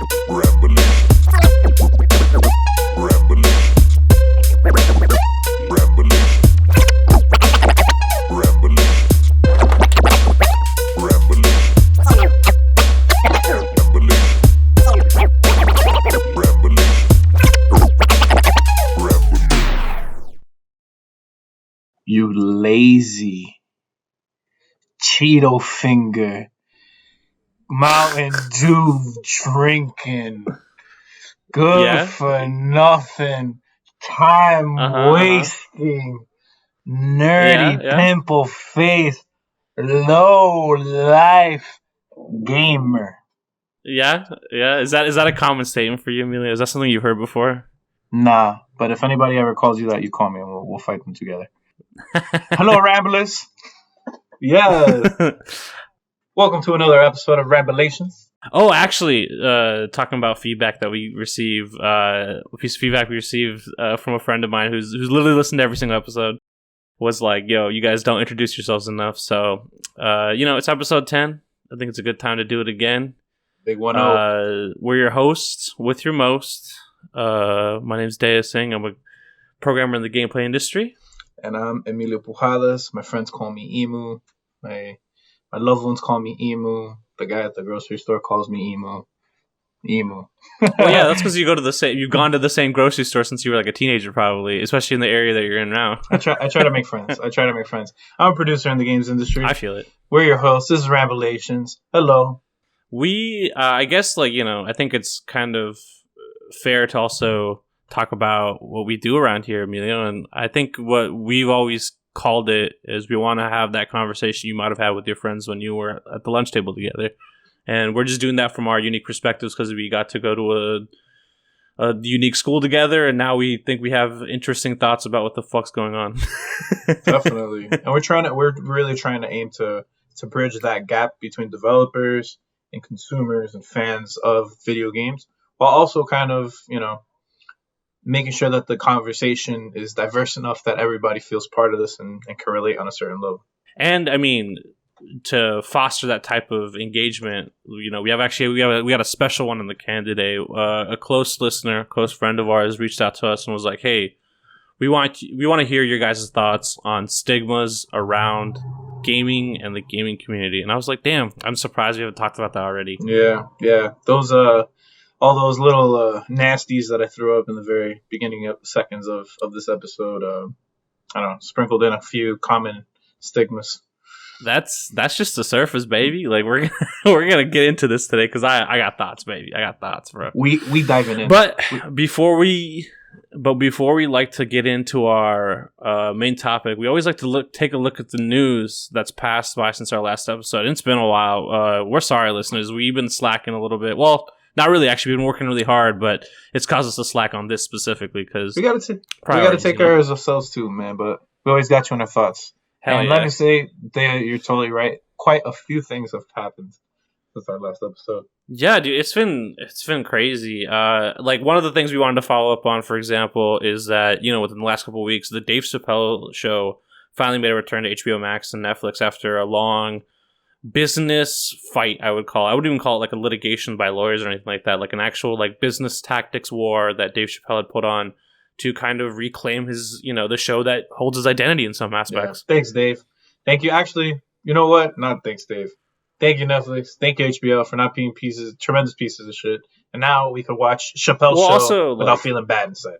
Ramblations. Ramblations. Ramblations. Ramblations. You lazy Cheeto finger, Mountain Dew drinking, good for nothing, time wasting, nerdy pimple face, low life gamer. Yeah. Is that a common statement for you, Amelia? Is that something you've heard before? Nah, but if anybody ever calls you that, you call me and we'll fight them together. Hello, Ramblers. Yeah. Welcome to another episode of Ramblations. Oh, actually, talking about feedback that we receive, a piece of feedback we received from a friend of mine who's literally listened to every single episode was like, yo, you guys don't introduce yourselves enough. So, it's episode 10. I think it's a good time to do it again. Big 1-0. We're your hosts with your most. My name's Daya Singh. I'm a programmer in the gameplay industry. And I'm Emilio Pujadas. My friends call me Emu. My loved ones call me Emu. The guy at the grocery store calls me Emu. Well, yeah, that's because you've gone to the same grocery store since you were like a teenager, probably, especially in the area that you're in now. I try to make friends. I'm a producer in the games industry. I feel it. We're your hosts. This is Ramblations. Hello. We, I guess, I think it's kind of fair to also talk about what we do around here, Emilio. And I think what we've always called it is we want to have that conversation you might have had with your friends when you were at the lunch table together. And we're just doing that from our unique perspectives because we got to go to a unique school together, and now we think we have interesting thoughts about what the fuck's going on. Definitely. And we're really trying to aim to bridge that gap between developers and consumers and fans of video games, while also kind of, making sure that the conversation is diverse enough that everybody feels part of this and can relate on a certain level. And I mean, to foster that type of engagement, we got a special one in the can today. A close listener, close friend of ours, reached out to us and was like, "Hey, we want to hear your guys' thoughts on stigmas around gaming and the gaming community." And I was like, "Damn, I'm surprised we haven't talked about that already." Yeah. Those all those little nasties that I threw up in the very beginning seconds of this episode, I don't know, sprinkled in a few common stigmas. That's just the surface, baby. Like we're gonna get into this today because I got thoughts, baby. I got thoughts, bro. We diving in. But before we like to get into our main topic, we always like to take a look at the news that's passed by since our last episode. It's been a while. We're sorry, listeners. We've been slacking a little bit. Well, not really. Actually, we've been working really hard, but it's caused us to slack on this specifically because we gotta take care of ourselves too, man. But we always got you in our thoughts. Let me say, you're totally right. Quite a few things have happened since our last episode. Yeah, dude, it's been crazy. One of the things we wanted to follow up on, for example, is that within the last couple of weeks, the Dave Chappelle show finally made a return to HBO Max and Netflix after a long business fight. I wouldn't even call it like a litigation by lawyers or anything like that. Like an actual business tactics war that Dave Chappelle had put on to kind of reclaim his, the show that holds his identity in some aspects. Yeah. Thanks, Dave. Thank you. Actually, you know what? Not thanks, Dave. Thank you, Netflix. Thank you, HBO, for not being tremendous pieces of shit. And now we can watch Chappelle's show without feeling bad inside.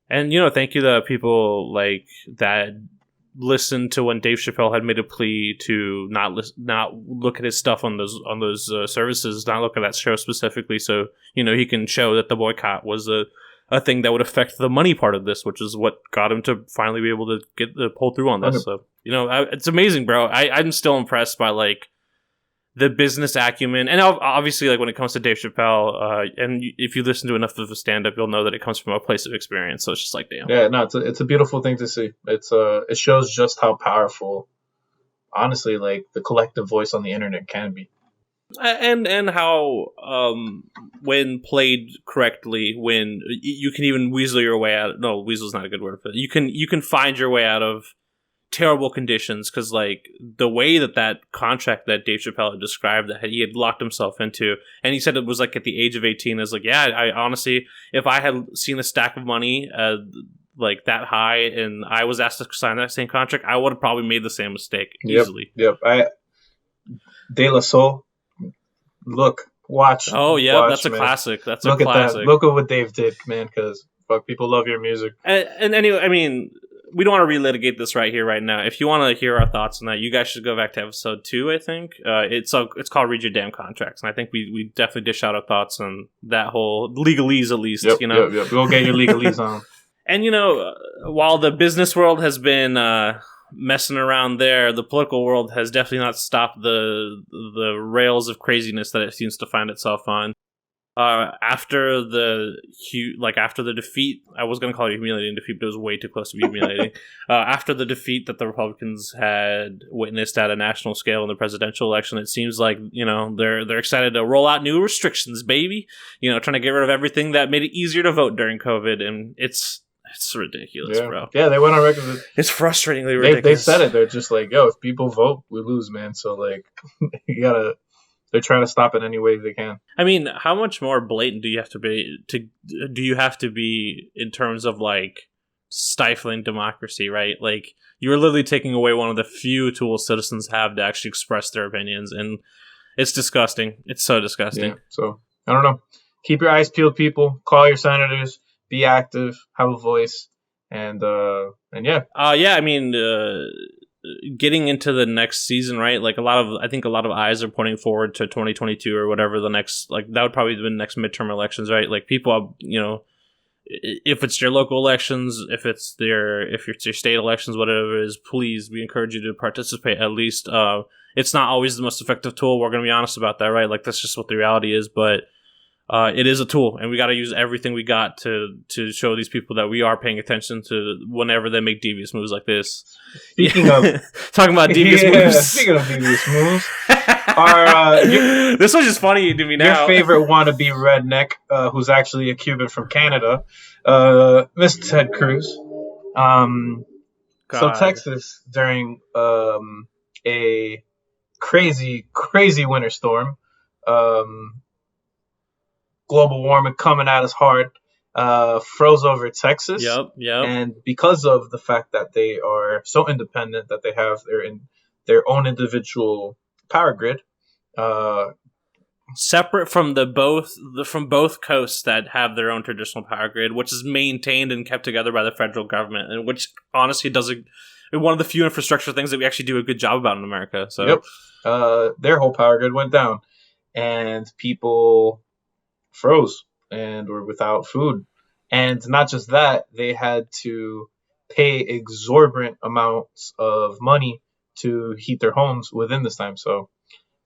And, thank you to people that listened to when Dave Chappelle had made a plea to not look at his stuff on those services, not look at that show specifically, so he can show that the boycott was a thing that would affect the money part of this, which is what got him to finally be able to pull through on this. So it's amazing, bro. I'm still impressed by the business acumen, and obviously when it comes to Dave Chappelle, and if you listen to enough of the stand-up, you'll know that it comes from a place of experience. So it's just damn. Yeah, no, it's a beautiful thing to see. It shows just how powerful, honestly, the collective voice on the internet can be. And how when played correctly, when you can even weasel your way out. No, weasel's not a good word for it. You can find your way out of terrible conditions, because like the way that contract that Dave Chappelle had described that he had locked himself into, and he said it was like at the age of 18, is like, yeah, I honestly, if I had seen a stack of money like that high and I was asked to sign that same contract, I would have probably made the same mistake easily. Yep. De La Soul, watch. Oh yeah, watch, that's a man. classic. That's Look a classic. at that. Look at what Dave did, man, because fuck, people love your music. And anyway, I mean, we don't want to relitigate this right here, right now. If you want to hear our thoughts on that, you guys should go back to episode 2, I think. It's called Read Your Damn Contracts. And I think we definitely dish out our thoughts on that whole legalese, at least. Yep. Go get your legalese on. And, while the business world has been messing around there, the political world has definitely not stopped the rails of craziness that it seems to find itself on. After the defeat, I was going to call it a humiliating defeat, but it was way too close to be humiliating. After the defeat that the Republicans had witnessed at a national scale in the presidential election, it seems like, they're excited to roll out new restrictions, baby. Trying to get rid of everything that made it easier to vote during COVID, and it's ridiculous, bro. Yeah, they went on record. It's frustratingly ridiculous. They said it. They're just like, yo, if people vote, we lose, man. So, like, they're trying to stop it any way they can. I mean, how much more blatant do you have to be in terms of, like, stifling democracy, right? Like, you're literally taking away one of the few tools citizens have to actually express their opinions, and it's disgusting. It's so disgusting. Yeah, so, I don't know. Keep your eyes peeled, people. Call your senators. Be active. Have a voice. And yeah. I mean, getting into the next season, right? Like I think a lot of eyes are pointing forward to 2022 or whatever the next, like that would probably be the next midterm elections, right? Like people, if it's your local elections, if it's your state elections, whatever it is, please, we encourage you to participate at least. It's not always the most effective tool. We're going to be honest about that, right? Like that's just what the reality is, but it is a tool, and we got to use everything we got to show these people that we are paying attention to whenever they make devious moves like this. Speaking of talking about devious moves, speaking of devious moves, this was just funny to me now. Your favorite wannabe redneck, who's actually a Cuban from Canada, Mr. Ted Cruz. So Texas during a crazy winter storm. Global warming coming at us hard, froze over Texas. Yep. And because of the fact that they are so independent that they have their own individual power grid, separate from both coasts that have their own traditional power grid, which is maintained and kept together by the federal government, and which honestly one of the few infrastructure things that we actually do a good job about in America. So, their whole power grid went down, and people froze and were without food. And not just that, they had to pay exorbitant amounts of money to heat their homes within this time. So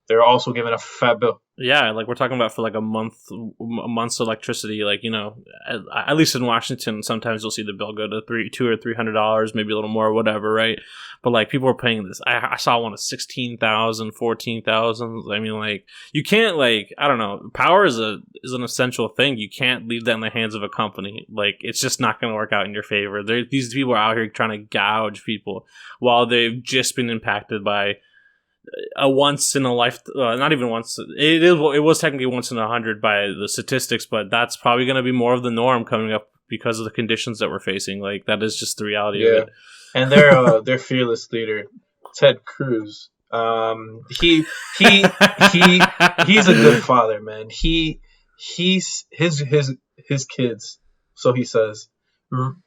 they're also given a fat bill. Yeah, like we're talking about for like a month's electricity. Like, at least in Washington, sometimes you'll see the bill go to $200 or $300, maybe a little more, whatever, right? But like people are paying this. I saw one of $16,000, $14,000. I mean, like you can't, like, I don't know. Power is an essential thing. You can't leave that in the hands of a company. Like it's just not going to work out in your favor. These people are out here trying to gouge people while they've just been impacted by a once in a life, not even once. It was technically once in 100 by the statistics, but that's probably going to be more of the norm coming up because of the conditions that we're facing. Like that is just the reality of it. And their fearless leader, Ted Cruz, he's a good father, man. He's his kids, so he says.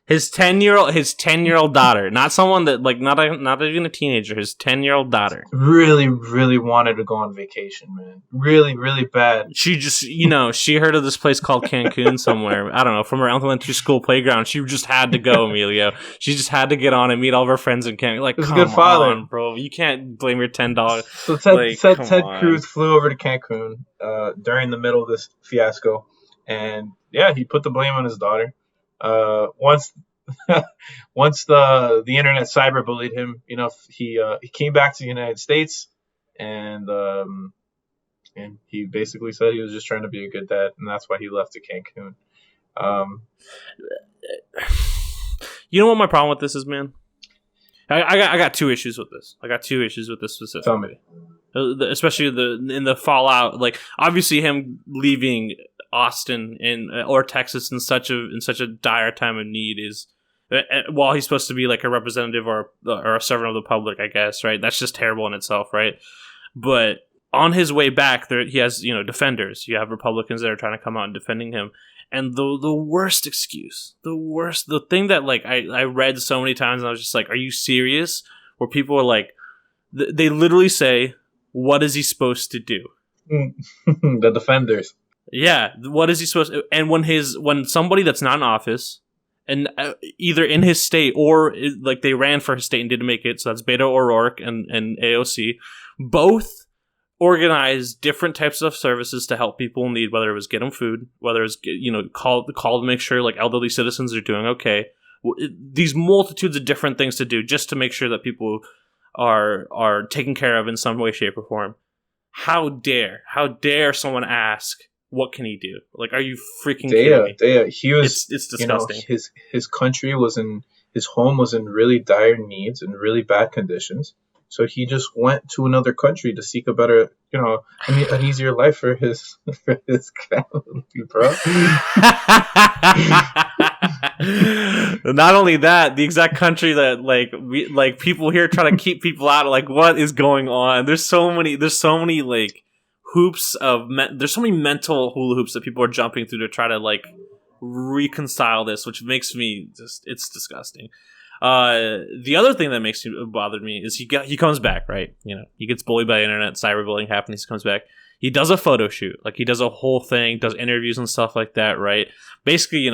His 10-year-old daughter, not someone that like not even a teenager. His 10-year-old daughter really wanted to go on vacation, man. Really bad. She just, she heard of this place called Cancun somewhere. I don't know, from her elementary school playground. She just had to go, Emilio. She just had to get on and meet all of her friends in Cancun. Like, come on, bro. You can't blame your $10. So Ted Cruz flew over to Cancun during the middle of this fiasco, and he put the blame on his daughter. Once the internet cyberbullied him, he came back to the United States, and he basically said he was just trying to be a good dad, and that's why he left to Cancun. You know what my problem with this is, man? I got two issues with this. I got two issues with this specifically. Especially in the fallout, like obviously him leaving Austin or Texas in such a dire time of need is, while he's supposed to be like a representative or a servant of the public, I guess, right? That's just terrible in itself, right? But on his way back, there he has defenders. You have Republicans that are trying to come out and defending him. And the worst excuse, the thing that like I read so many times and I was just like, are you serious? Where people are like, they literally say, what is he supposed to do? The defenders. Yeah, what is he supposed to? And when somebody that's not in office, and either in his state or like they ran for his state and didn't make it, so that's Beto O'Rourke and AOC, both organized different types of services to help people in need, whether it was get them food, whether it was call to make sure like elderly citizens are doing okay. These multitudes of different things to do just to make sure that people are taken care of in some way, shape, or form. How dare someone ask, what can he do? Like, are you freaking kidding me? He was, it's disgusting. His country his home was in really dire needs and really bad conditions. So he just went to another country to seek a better, an easier life for his family, bro. Not only that, the exact country that like people here try to keep people out. Like, what is going on? There's so many like hoops there's so many mental hula hoops that people are jumping through to try to like reconcile this, which makes me it's disgusting. The other thing that makes me bothered me is he comes back, right? He gets bullied by the internet, cyberbullying happens, he comes back. He does a photo shoot, like he does a whole thing, does interviews and stuff like that, right? Basically,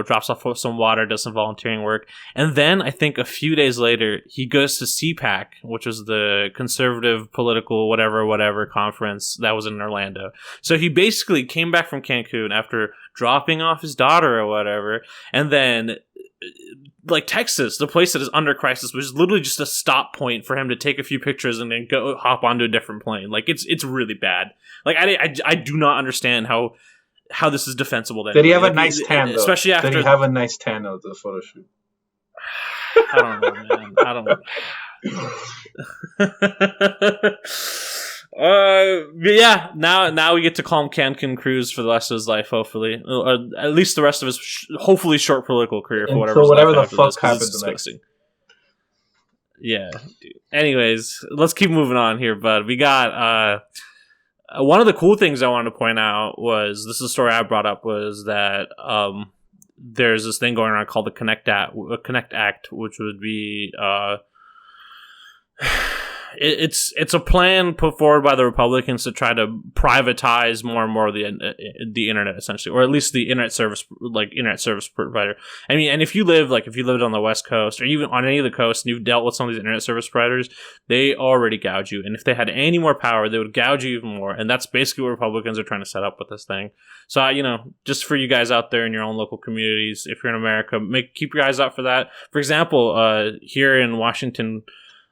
drops off some water, does some volunteering work, and then I think a few days later he goes to CPAC, which was the conservative political whatever conference that was in Orlando. So he basically came back from Cancun after dropping off his daughter or whatever, and then like Texas, the place that is under crisis, was literally just a stop point for him to take a few pictures and then go hop onto a different plane. Like it's really bad. Like I do not understand how this is defensible. Did he have a nice tan though? Especially after. Did he have a nice tan though at the photo shoot? I don't know, man. I don't. But yeah, now we get to call him Cancun Cruz for the rest of his life, hopefully, or at least the rest of his hopefully short political career for whatever the fuck happens next. Yeah, dude. Anyways, let's keep moving on here, bud. We got one of the cool things I wanted to point out was, this is a story I brought up, was that there's this thing going around called the Connect Act, which would be it's a plan put forward by the Republicans to try to privatize more and more of the internet, essentially, or at least the internet service provider. I mean, and if you lived on the West Coast or even on any of the coasts and you've dealt with some of these internet service providers, they already gouge you. And if they had any more power, they would gouge you even more. And that's basically what Republicans are trying to set up with this thing. So, just for you guys out there in your own local communities, if you're in America, keep your eyes out for that. For example, here in Washington,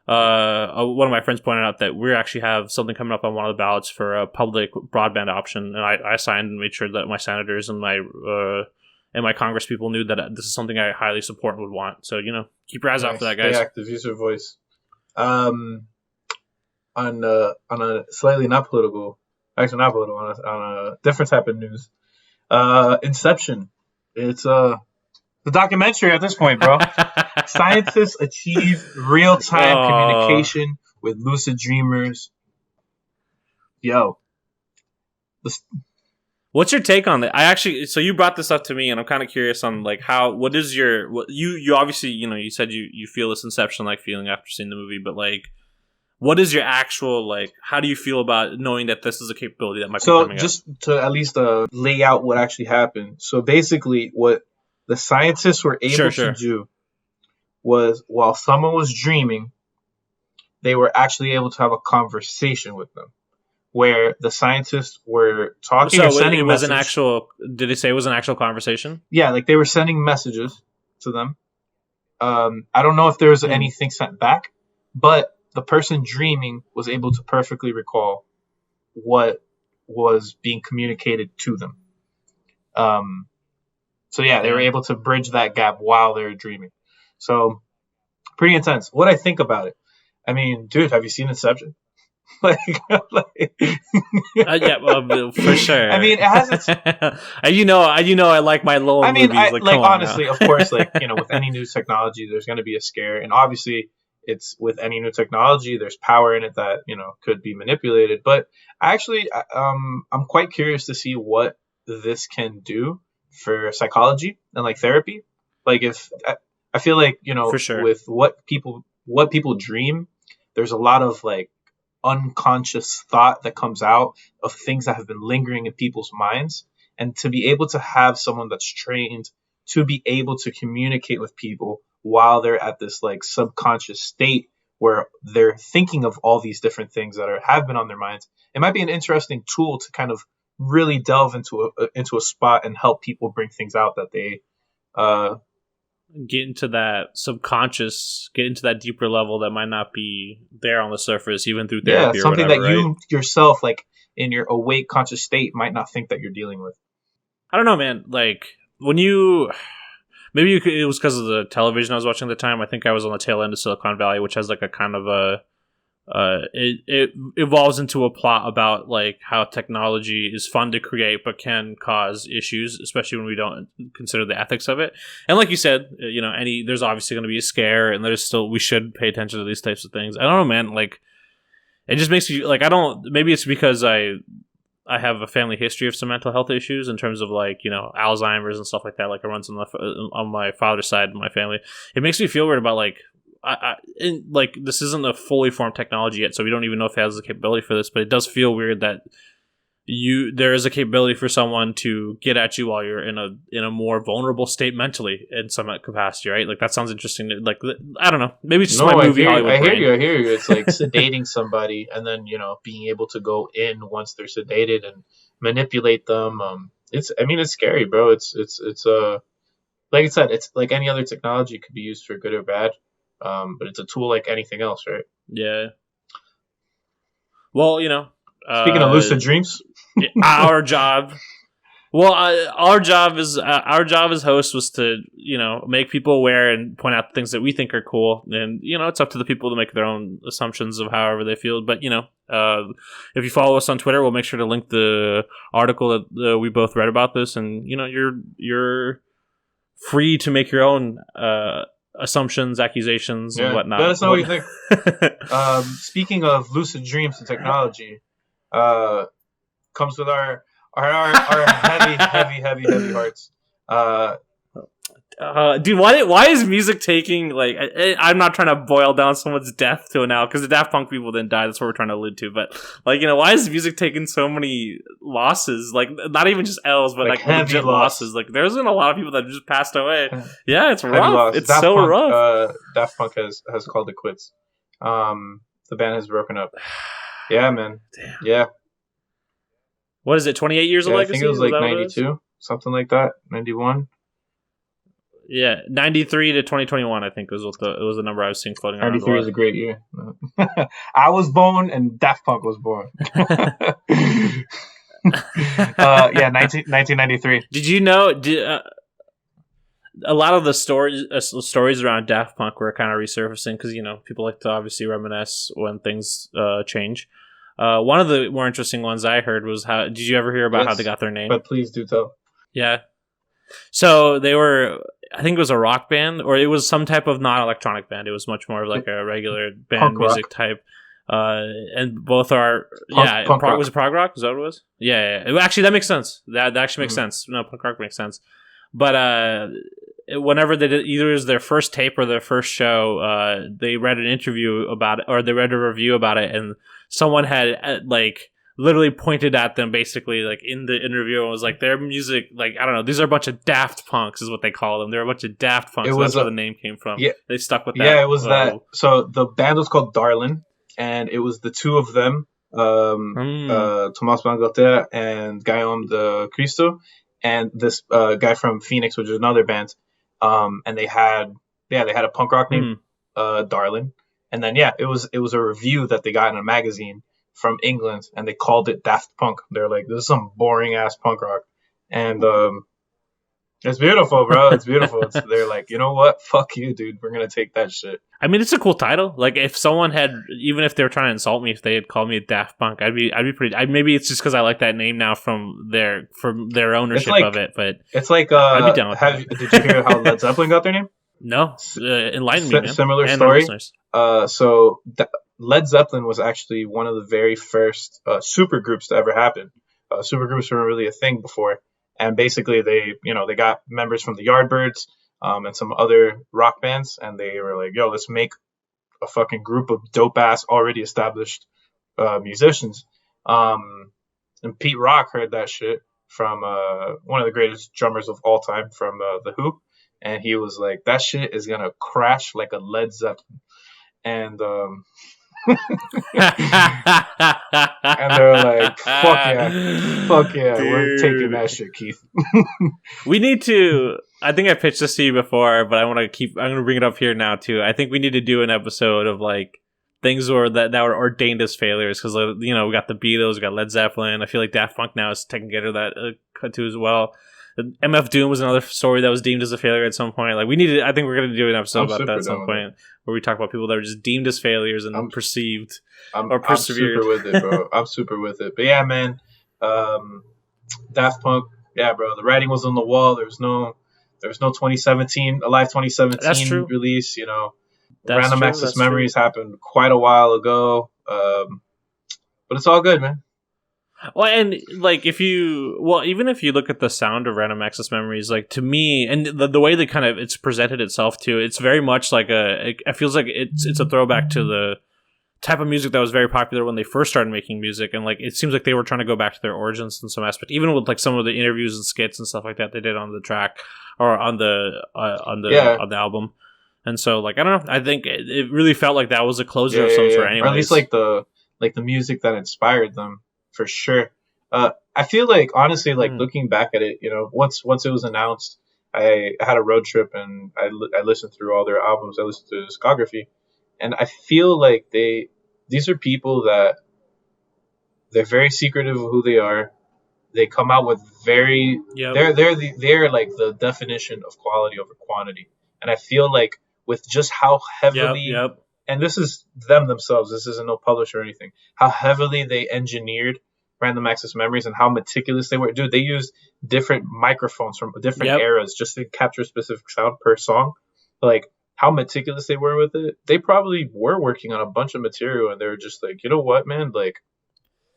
one of my friends pointed out that we actually have something coming up on one of the ballots for a public broadband option, and I signed and made sure that my senators and my Congress people knew that this is something I highly support and would want. So keep your eyes out for that, guys. Stay active, use your voice. On a slightly not political, on a different type of news. Inception. It's the documentary at this point, bro. Scientists achieve real-time communication with lucid dreamers. Yo. What's your take on that? So you brought this up to me, and I'm kind of curious on like you obviously, you said you feel this Inception-like feeling after seeing the movie, but like, what is your actual, like, how do you feel about knowing that this is a capability that might be coming up? So just to at least lay out what actually happened. So basically what the scientists were able to do was, while someone was dreaming, they were actually able to have a conversation with them, where the scientists were talking or sending messages. Did they say it was an actual conversation? Yeah, like they were sending messages to them. I don't know if there was anything sent back, but the person dreaming was able to perfectly recall what was being communicated to them. So yeah, they were able to bridge that gap while they were dreaming. So pretty intense. What I think about it, I mean, dude, have you seen Inception? like, like Yeah, for sure. I mean, it has its. I like my Nolan I mean, movies. I Like, like come on now. honestly, of course, like with any new technology, there's going to be a scare, and obviously, it's with any new technology, there's power in it that could be manipulated. But actually, I'm quite curious to see what this can do for psychology and like therapy. Like, if I feel like For sure. with what people dream, there's a lot of like unconscious thought that comes out of things that have been lingering in people's minds, and to be able to have someone that's trained to be able to communicate with people while they're at this like subconscious state where they're thinking of all these different things that have been on their minds, it might be an interesting tool to kind of really delve into a spot and help people bring things out that they uh Get into that subconscious, get into that deeper level that might not be there on the surface, even through yeah, therapy or something whatever, that right? you yourself, like in your awake conscious state, might not think that you're dealing with. I don't know, man. Like, when you. Maybe it was because of the television I was watching at the time. I think I was on the tail end of Silicon Valley, which has like a kind of a. It evolves into a plot about like how technology is fun to create but can cause issues, especially when we don't consider the ethics of it. And like you said, there's obviously going to be a scare, and we should pay attention to these types of things. I don't know, man. Like, it just makes you like, I don't. Maybe it's because I have a family history of some mental health issues in terms of like Alzheimer's and stuff like that. Like, it runs on my father's side of my family. It makes me feel weird about like. Like, this isn't a fully formed technology yet, so we don't even know if it has the capability for this, but it does feel weird that there is a capability for someone to get at you while you're in a more vulnerable state mentally in some capacity, right? Like, that sounds interesting. Like, I don't know, maybe it's just my movie Hollywood brain. I hear you. It's like sedating somebody and then being able to go in once they're sedated and manipulate them. It's scary, bro. It's like I said, it's like any other technology. It could be used for good or bad. But it's a tool like anything else, right? Yeah. Well, Speaking of lucid dreams, our job. Well, our job as hosts was to make people aware and point out things that we think are cool, and it's up to the people to make their own assumptions of however they feel. But if you follow us on Twitter, we'll make sure to link the article that we both read about this, and you're free to make your own assumptions, accusations, and whatnot. Let us know what you think. Speaking of lucid dreams and technology, comes with our heavy hearts. Dude, why is music taking like? I'm not trying to boil down someone's death to an hour because the Daft Punk people didn't die. That's what we're trying to allude to. But like, why is music taking so many losses? Like, not even just L's, but like legit losses. Like, there's been a lot of people that just passed away. Yeah, it's rough. It's Daft Punk, rough. Daft Punk has called it quits. The band has broken up. Yeah, man. Damn. Yeah. What is it? 28 years of legacy? I think it was like 92, something like that. 91. Yeah, 93 to 2021, I think was the number I was seeing floating around. 93 is a great year. I was born and Daft Punk was born. 1993. Did you know? A lot of the stories around Daft Punk were kind of resurfacing because people like to obviously reminisce when things change. One of the more interesting ones I heard was how. Did you ever hear about how they got their name? But please do tell. Yeah. So they were, I think it was a rock band, or it was some type of non-electronic band. It was much more like a regular band punk music rock type. And both are, punk rock. Was it prog rock? Is that what it was? Yeah. Actually, that makes sense. That actually makes sense. No, punk rock makes sense. But whenever they did, either it was their first tape or their first show, they read an interview about it, or they read a review about it, and someone had literally pointed at them basically like in the interview and was like, their music, like, I don't know, these are a bunch of Daft Punks is what they call them. They're a bunch of Daft Punks. That's where the name came from. Yeah. They stuck with that. Yeah, it was that. So the band was called Darlin, and it was the two of them, Tomás Bangalter and Guillaume de Cristo, and this guy from Phoenix, which is another band. And they had a punk rock name, Darlin. And then it was a review that they got in a magazine from England, and they called it Daft Punk. They're like, this is some boring ass punk rock. And It's beautiful, bro. It's beautiful. They're like, you know what? Fuck you, dude. We're gonna take that shit. I mean, it's a cool title. Like, if someone had, even if they were trying to insult me, if they had called me Daft Punk, I'd be pretty. Maybe it's just because I like that name now from their ownership of it. But it's like, I'd be down with that. did you hear how Led Zeppelin got their name? No, enlighten me, man. Similar And story. listeners. Led Zeppelin was actually one of the very first super groups to ever happen. Super groups were really a thing before, and basically they got members from the Yardbirds and some other rock bands, and they were like, "Yo, let's make a fucking group of dope ass already established musicians." And Pete Rock heard that shit from one of the greatest drummers of all time from the Who, and he was like, "That shit is gonna crash like a Led Zeppelin," and and they're like, fuck yeah, Dude. we're taking that shit, Keith. We need to. I think I pitched this to you before, but I'm gonna bring it up here now too. I think we need to do an episode of like things that were ordained as failures, because we got the Beatles, we got Led Zeppelin. I feel like Daft Punk now is taking care of that too as well. MF Doom was another story that was deemed as a failure at some point. Like, I think we're going to do an episode about that at some point, where we talk about people that were just deemed as failures and perceived or persevered. I'm super with it, bro. I'm super with it. But yeah, man, Daft Punk, yeah, bro. The writing was on the wall. There was no 2017 Alive 2017 release. Random Access Memories happened quite a while ago. But it's all good, man. Well, and like even if you look at the sound of Random Access Memories, like, to me, and the way that kind of it's presented itself too, it's very much like it feels like it's a throwback to the type of music that was very popular when they first started making music, and like it seems like they were trying to go back to their origins in some aspect, even with like some of the interviews and skits and stuff like that they did on the track or on the album. And so, like, I don't know, I think it really felt like that was a closer of some sort, anyways. Or at least like the music that inspired them. For sure. I feel like, honestly, like looking back at it, once it was announced, I had a road trip and I listened through all their albums. I listened to discography, and I feel like these are people that they're very secretive of who they are. They come out with they're like the definition of quality over quantity, and I feel like with just how heavily. And this is them themselves. This isn't no publisher or anything. How heavily they engineered Random Access Memories and how meticulous they were. Dude, they used different microphones from different eras just to capture a specific sound per song. Like, how meticulous they were with it. They probably were working on a bunch of material, and they were just like, you know what, man? Like,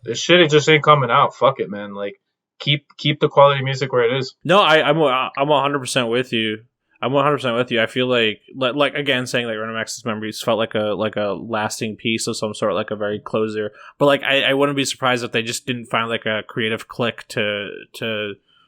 this shit, it just ain't coming out. Fuck it, man. Like, keep the quality music where it is. No, I'm 100% with you. I'm 100% with you. I feel like again, saying like Random Access Memories felt like a lasting piece of some sort, like a very closer. But like, I wouldn't be surprised if they just didn't find like a creative click to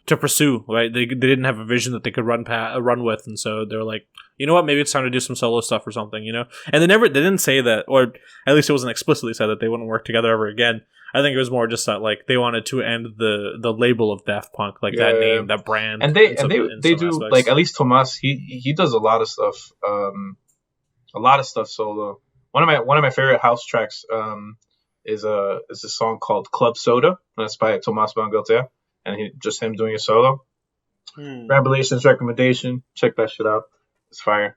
pursue. Right? They didn't have a vision that they could run with, and so they were like, you know what? Maybe it's time to do some solo stuff or something. And they didn't say that, or at least it wasn't explicitly said that they wouldn't work together ever again. I think it was more just that like they wanted to end the label of Daft Punk, like that name, that brand, and they do aspects. Like, at least Tomas, he does a lot of stuff solo. One of my favorite house tracks is a song called Club Soda, and it's by Tomas Bangalter, and just him doing a solo. Ramblations recommendation, check that shit out. It's fire.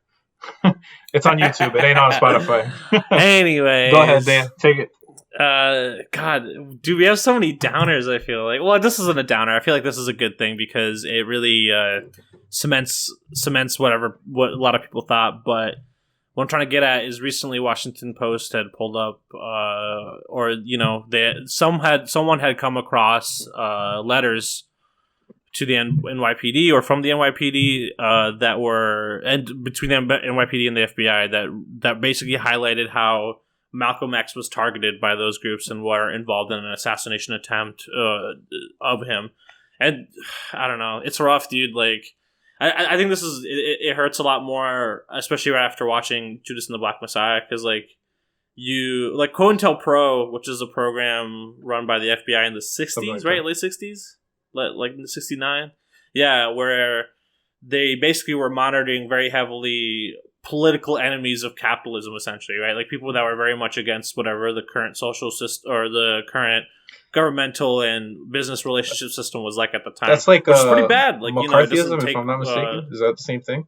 It's on YouTube. It ain't on Spotify. Anyway, go ahead, Dan. Take it. God, dude, we have so many downers. I feel like, well, this isn't a downer. I feel like this is a good thing because it really cements what a lot of people thought. But what I'm trying to get at is recently Washington Post had pulled up, someone had come across letters to the NYPD or from the NYPD that were, and between the NYPD and the FBI that basically highlighted how Malcolm X was targeted by those groups and were involved in an assassination attempt of him. And I don't know, it's rough, dude. Like, I think this is it hurts a lot more, especially right after watching Judas and the Black Messiah, because like COINTELPRO, which is a program run by the FBI in the 60s, right? Late 60s, like 69, yeah, where they basically were monitoring very heavily political enemies of capitalism, essentially, right? Like people that were very much against whatever the current social system or the current governmental and business relationship system was like at the time. That's like which is pretty bad. Like, you know, it doesn't McCarthyism, take, if I'm not mistaken. Is that the same thing?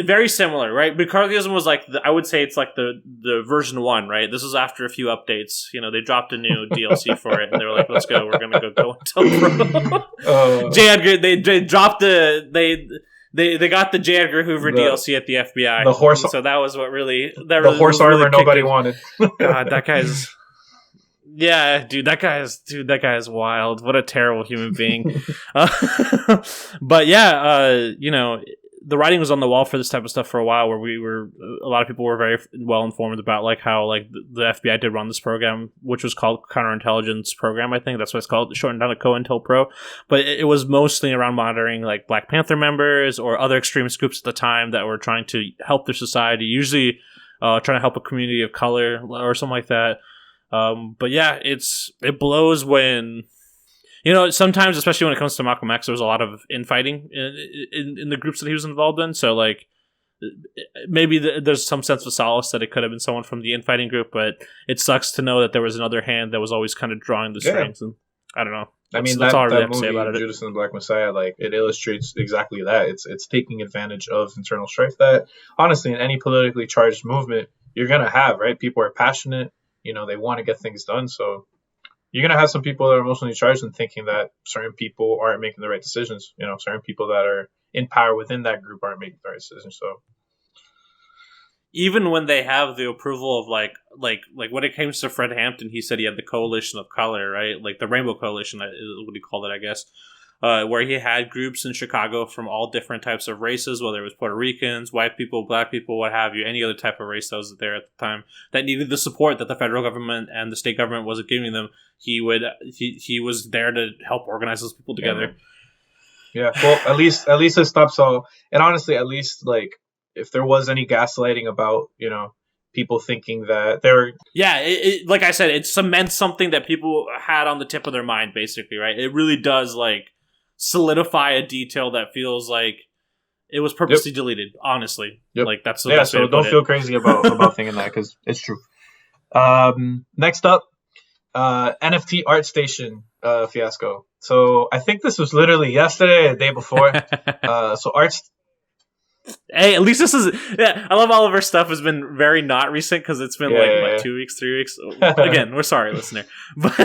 Very similar, right? McCarthyism was like I would say it's like the version 1, right? This was after a few updates. You know, they dropped a new DLC for it, and they were like, "Let's go, we're gonna go until pro." J. Edgar, they dropped they got the J. Edgar Hoover DLC at the FBI. The horse, so that was what really the horse armor nobody wanted. God, that guy's. Yeah, dude, that guy is wild. What a terrible human being. But yeah, you know, the writing was on the wall for this type of stuff for a while, where a lot of people were very well informed about like how like the FBI did run this program, which was called Counterintelligence Program. I think that's what it's called, shortened down to COINTELPRO. But it was mostly around monitoring like Black Panther members or other extremist groups at the time that were trying to help their society, usually trying to help a community of color or something like that. But yeah, it blows when, you know, sometimes, especially when it comes to Malcolm X, there was a lot of infighting in the groups that he was involved in. So like, maybe there's some sense of solace that it could have been someone from the infighting group, but it sucks to know that there was another hand that was always kind of drawing the strings. And I don't know. That's all I really have to say about it. Judas and the Black Messiah, like, it illustrates exactly that. It's taking advantage of internal strife that, honestly, in any politically charged movement, you're gonna have, right? People are passionate. You know, they want to get things done. So you're going to have some people that are emotionally charged and thinking that certain people aren't making the right decisions. You know, certain people that are in power within that group aren't making the right decisions. So even when they have the approval of like when it came to Fred Hampton, he said he had the coalition of color, right? Like the Rainbow Coalition is what he called it, I guess. Where he had groups in Chicago from all different types of races, whether it was Puerto Ricans, white people, black people, what have you, any other type of race that was there at the time that needed the support that the federal government and the state government wasn't giving them. He was there to help organize those people together. Yeah. Well, at least it stops all. And honestly, at least like if there was any gaslighting about, you know, people thinking that they're... Yeah, like I said, it cements something that people had on the tip of their mind, basically, right? It really does like solidify a detail that feels like it was purposely deleted, honestly. Like that's the best way to put don't feel crazy about thinking that, because it's true. Next up, NFT ArtStation fiasco. So I think this was literally yesterday, the day before. So Hey, at least this is... Yeah, I love all of our stuff has been very not recent because it's been 2 weeks, 3 weeks. Again, we're sorry, listener. But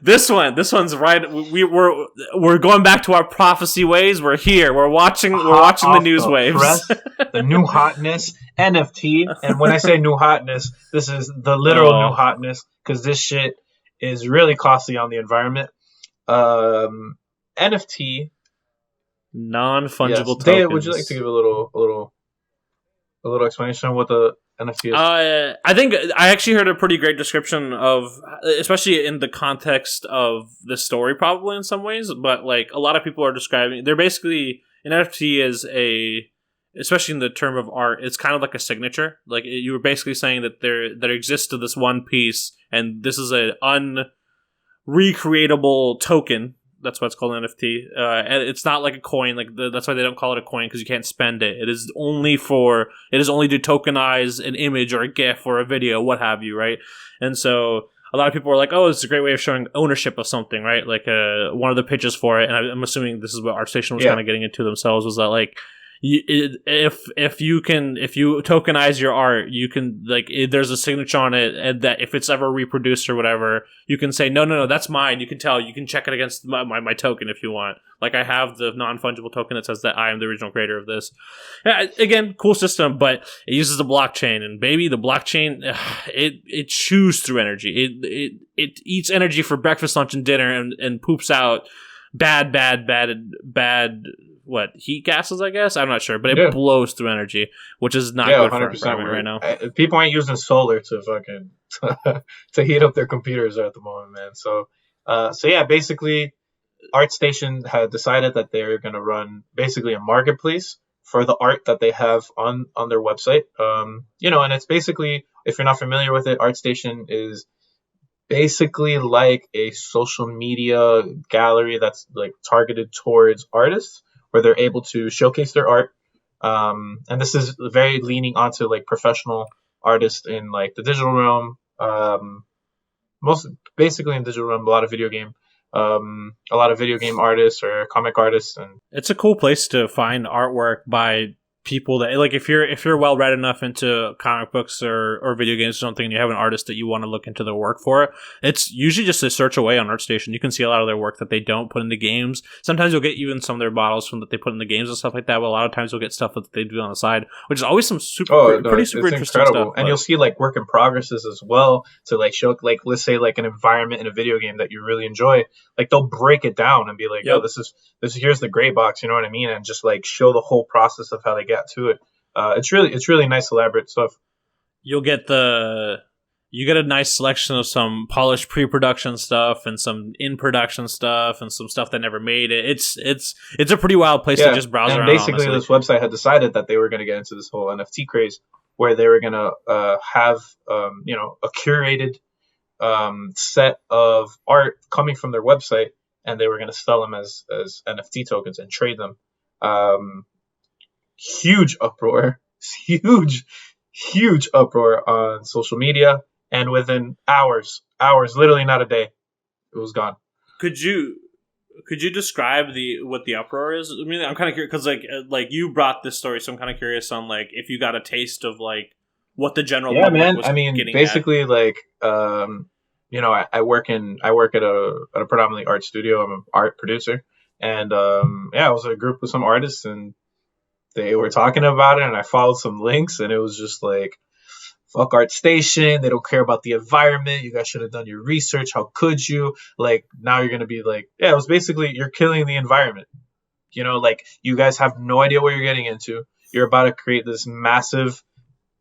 this one's right. We're going back to our prophecy ways. We're here. We're watching the news waves. The new hotness, NFT. And when I say new hotness, this is the literal new hotness, because this shit is really costly on the environment. NFT... non-fungible tokens. Daya, would you like to give a little explanation on what the NFT is? I think I actually heard a pretty great description of, especially in the context of the story, probably in some ways. But like a lot of people are describing, they're basically an NFT is especially in the term of art, it's kind of like a signature. Like you were basically saying that there exists to this one piece, and this is an unrecreatable token. That's why it's called an NFT. And it's not like a coin. Like that's why they don't call it a coin, because you can't spend it. It is only to tokenize an image or a GIF or a video, what have you, right? And so a lot of people are like, "Oh, it's a great way of showing ownership of something," right? Like one of the pitches for it, and I'm assuming this is what ArtStation was kind of getting into themselves, was that like, if you tokenize your art, you can there's a signature on it, and that if it's ever reproduced or whatever, you can say no, that's mine. You can check it against my token if you want. Like I have the non-fungible token that says that I am the original creator of this. Yeah, again, cool system, but it uses the blockchain, and baby, the blockchain it chews through energy. It eats energy for breakfast, lunch, and dinner, and poops out bad heat gases, I guess. I'm not sure, but it blows through energy, which is not good for our environment right now. People ain't using solar to fucking to heat up their computers at the moment, man. So yeah, basically, ArtStation had decided that they're going to run basically a marketplace for the art that they have on their website. You know, and it's basically, if you're not familiar with it, ArtStation is basically like a social media gallery that's like targeted towards artists, where they're able to showcase their art. And this is very leaning onto like professional artists in like the digital realm. most basically in digital realm, a lot of video game artists or comic artists, and It's a cool place to find artwork by people that, like, if you're well read enough into comic books or video games or something, and you have an artist that you want to look into their work for, it's usually just a search away on ArtStation. You can see a lot of their work that they don't put into games. Sometimes you'll get even some of their models from that they put in the games and stuff like that, but a lot of times you'll get stuff that they do on the side, which is always some pretty super interesting incredible. stuff. And you'll see like work in progresses as well to like show, like, let's say like an environment in a video game that you really enjoy, like they'll break it down and be like, Yep. oh, this is here's the gray box, you know what I mean, and just like show the whole process of how they get to it. It's really nice, elaborate stuff. You get a nice selection of some polished pre-production stuff and some in-production stuff and some stuff that never made it. It's a pretty wild place to just browse and around. Basically, honestly, this website had decided that they were going to get into this whole NFT craze, where they were going to have a curated set of art coming from their website, and they were going to sell them as NFT tokens and trade them. Huge uproar, huge uproar on social media, and within hours, literally not a day, it was gone. could you describe what the uproar is? I mean, I'm kind of curious because like you brought this story, so I'm kind of curious on like if you got a taste of like what the general public was getting basically at. Like I work at a predominantly art studio. I'm an art producer, and I was in a group with some artists, and they were talking about it, and I followed some links, and it was just like, fuck ArtStation, they don't care about the environment, you guys should have done your research, how could you, like, now you're gonna be like, it was basically, you're killing the environment, like, you guys have no idea what you're getting into, you're about to create this massive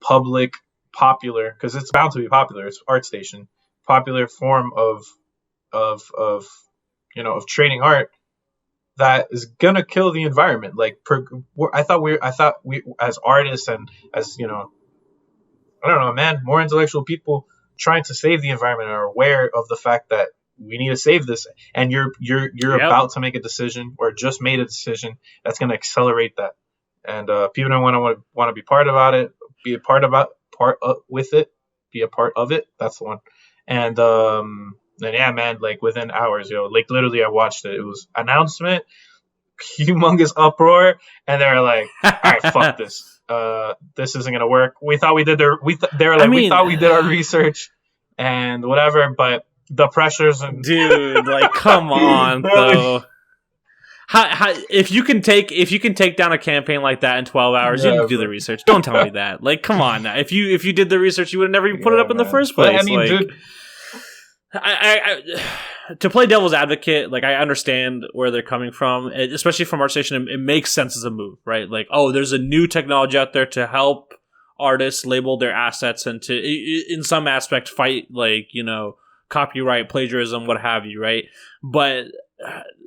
public popular, because it's bound to be popular, it's ArtStation, popular form of trading art that is gonna kill the environment. Like, I thought we as artists and as I don't know, man, more intellectual people trying to save the environment are aware of the fact that we need to save this, and you're about to make a decision or just made a decision that's gonna accelerate that, and people don't want to be part about it, be a part with it, be a part of it. That's the one, and yeah, man, like within hours, like literally I watched it. It was announcement, humongous uproar, and they were like, all right, fuck this. This isn't going to work. We thought we did we thought we did our research and whatever, but the pressures and dude, like, come on, though. How if you can take down a campaign like that in 12 hours, you didn't do the research. Don't tell me that. Like, come on now. If you did the research, you would have never even put it up in the first place. But, I mean, like, dude, I to play devil's advocate, like, I understand where they're coming from, especially from ArtStation. It makes sense as a move, right? Like, oh, there's a new technology out there to help artists label their assets and to, in some aspect, fight, like, copyright, plagiarism, what have you, right? But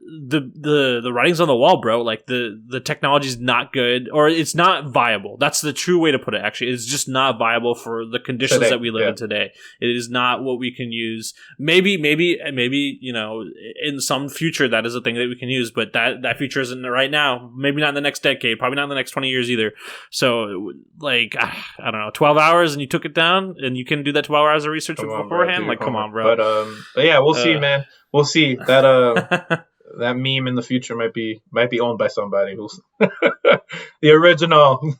the writing's on the wall, bro. Like, the technology's not good, or it's not viable. That's the true way to put it, actually. It's just not viable for the conditions today, that we live in today. It is not what we can use. Maybe, in some future that is a thing that we can use, but that future isn't right now. Maybe not in the next decade, probably not in the next 20 years either. So, like, I don't know, 12 hours and you took it down, and you can do that 12 hours of research beforehand? Come on, bro. But yeah, we'll see, man. We'll see. That that meme in the future might be owned by somebody who's the original.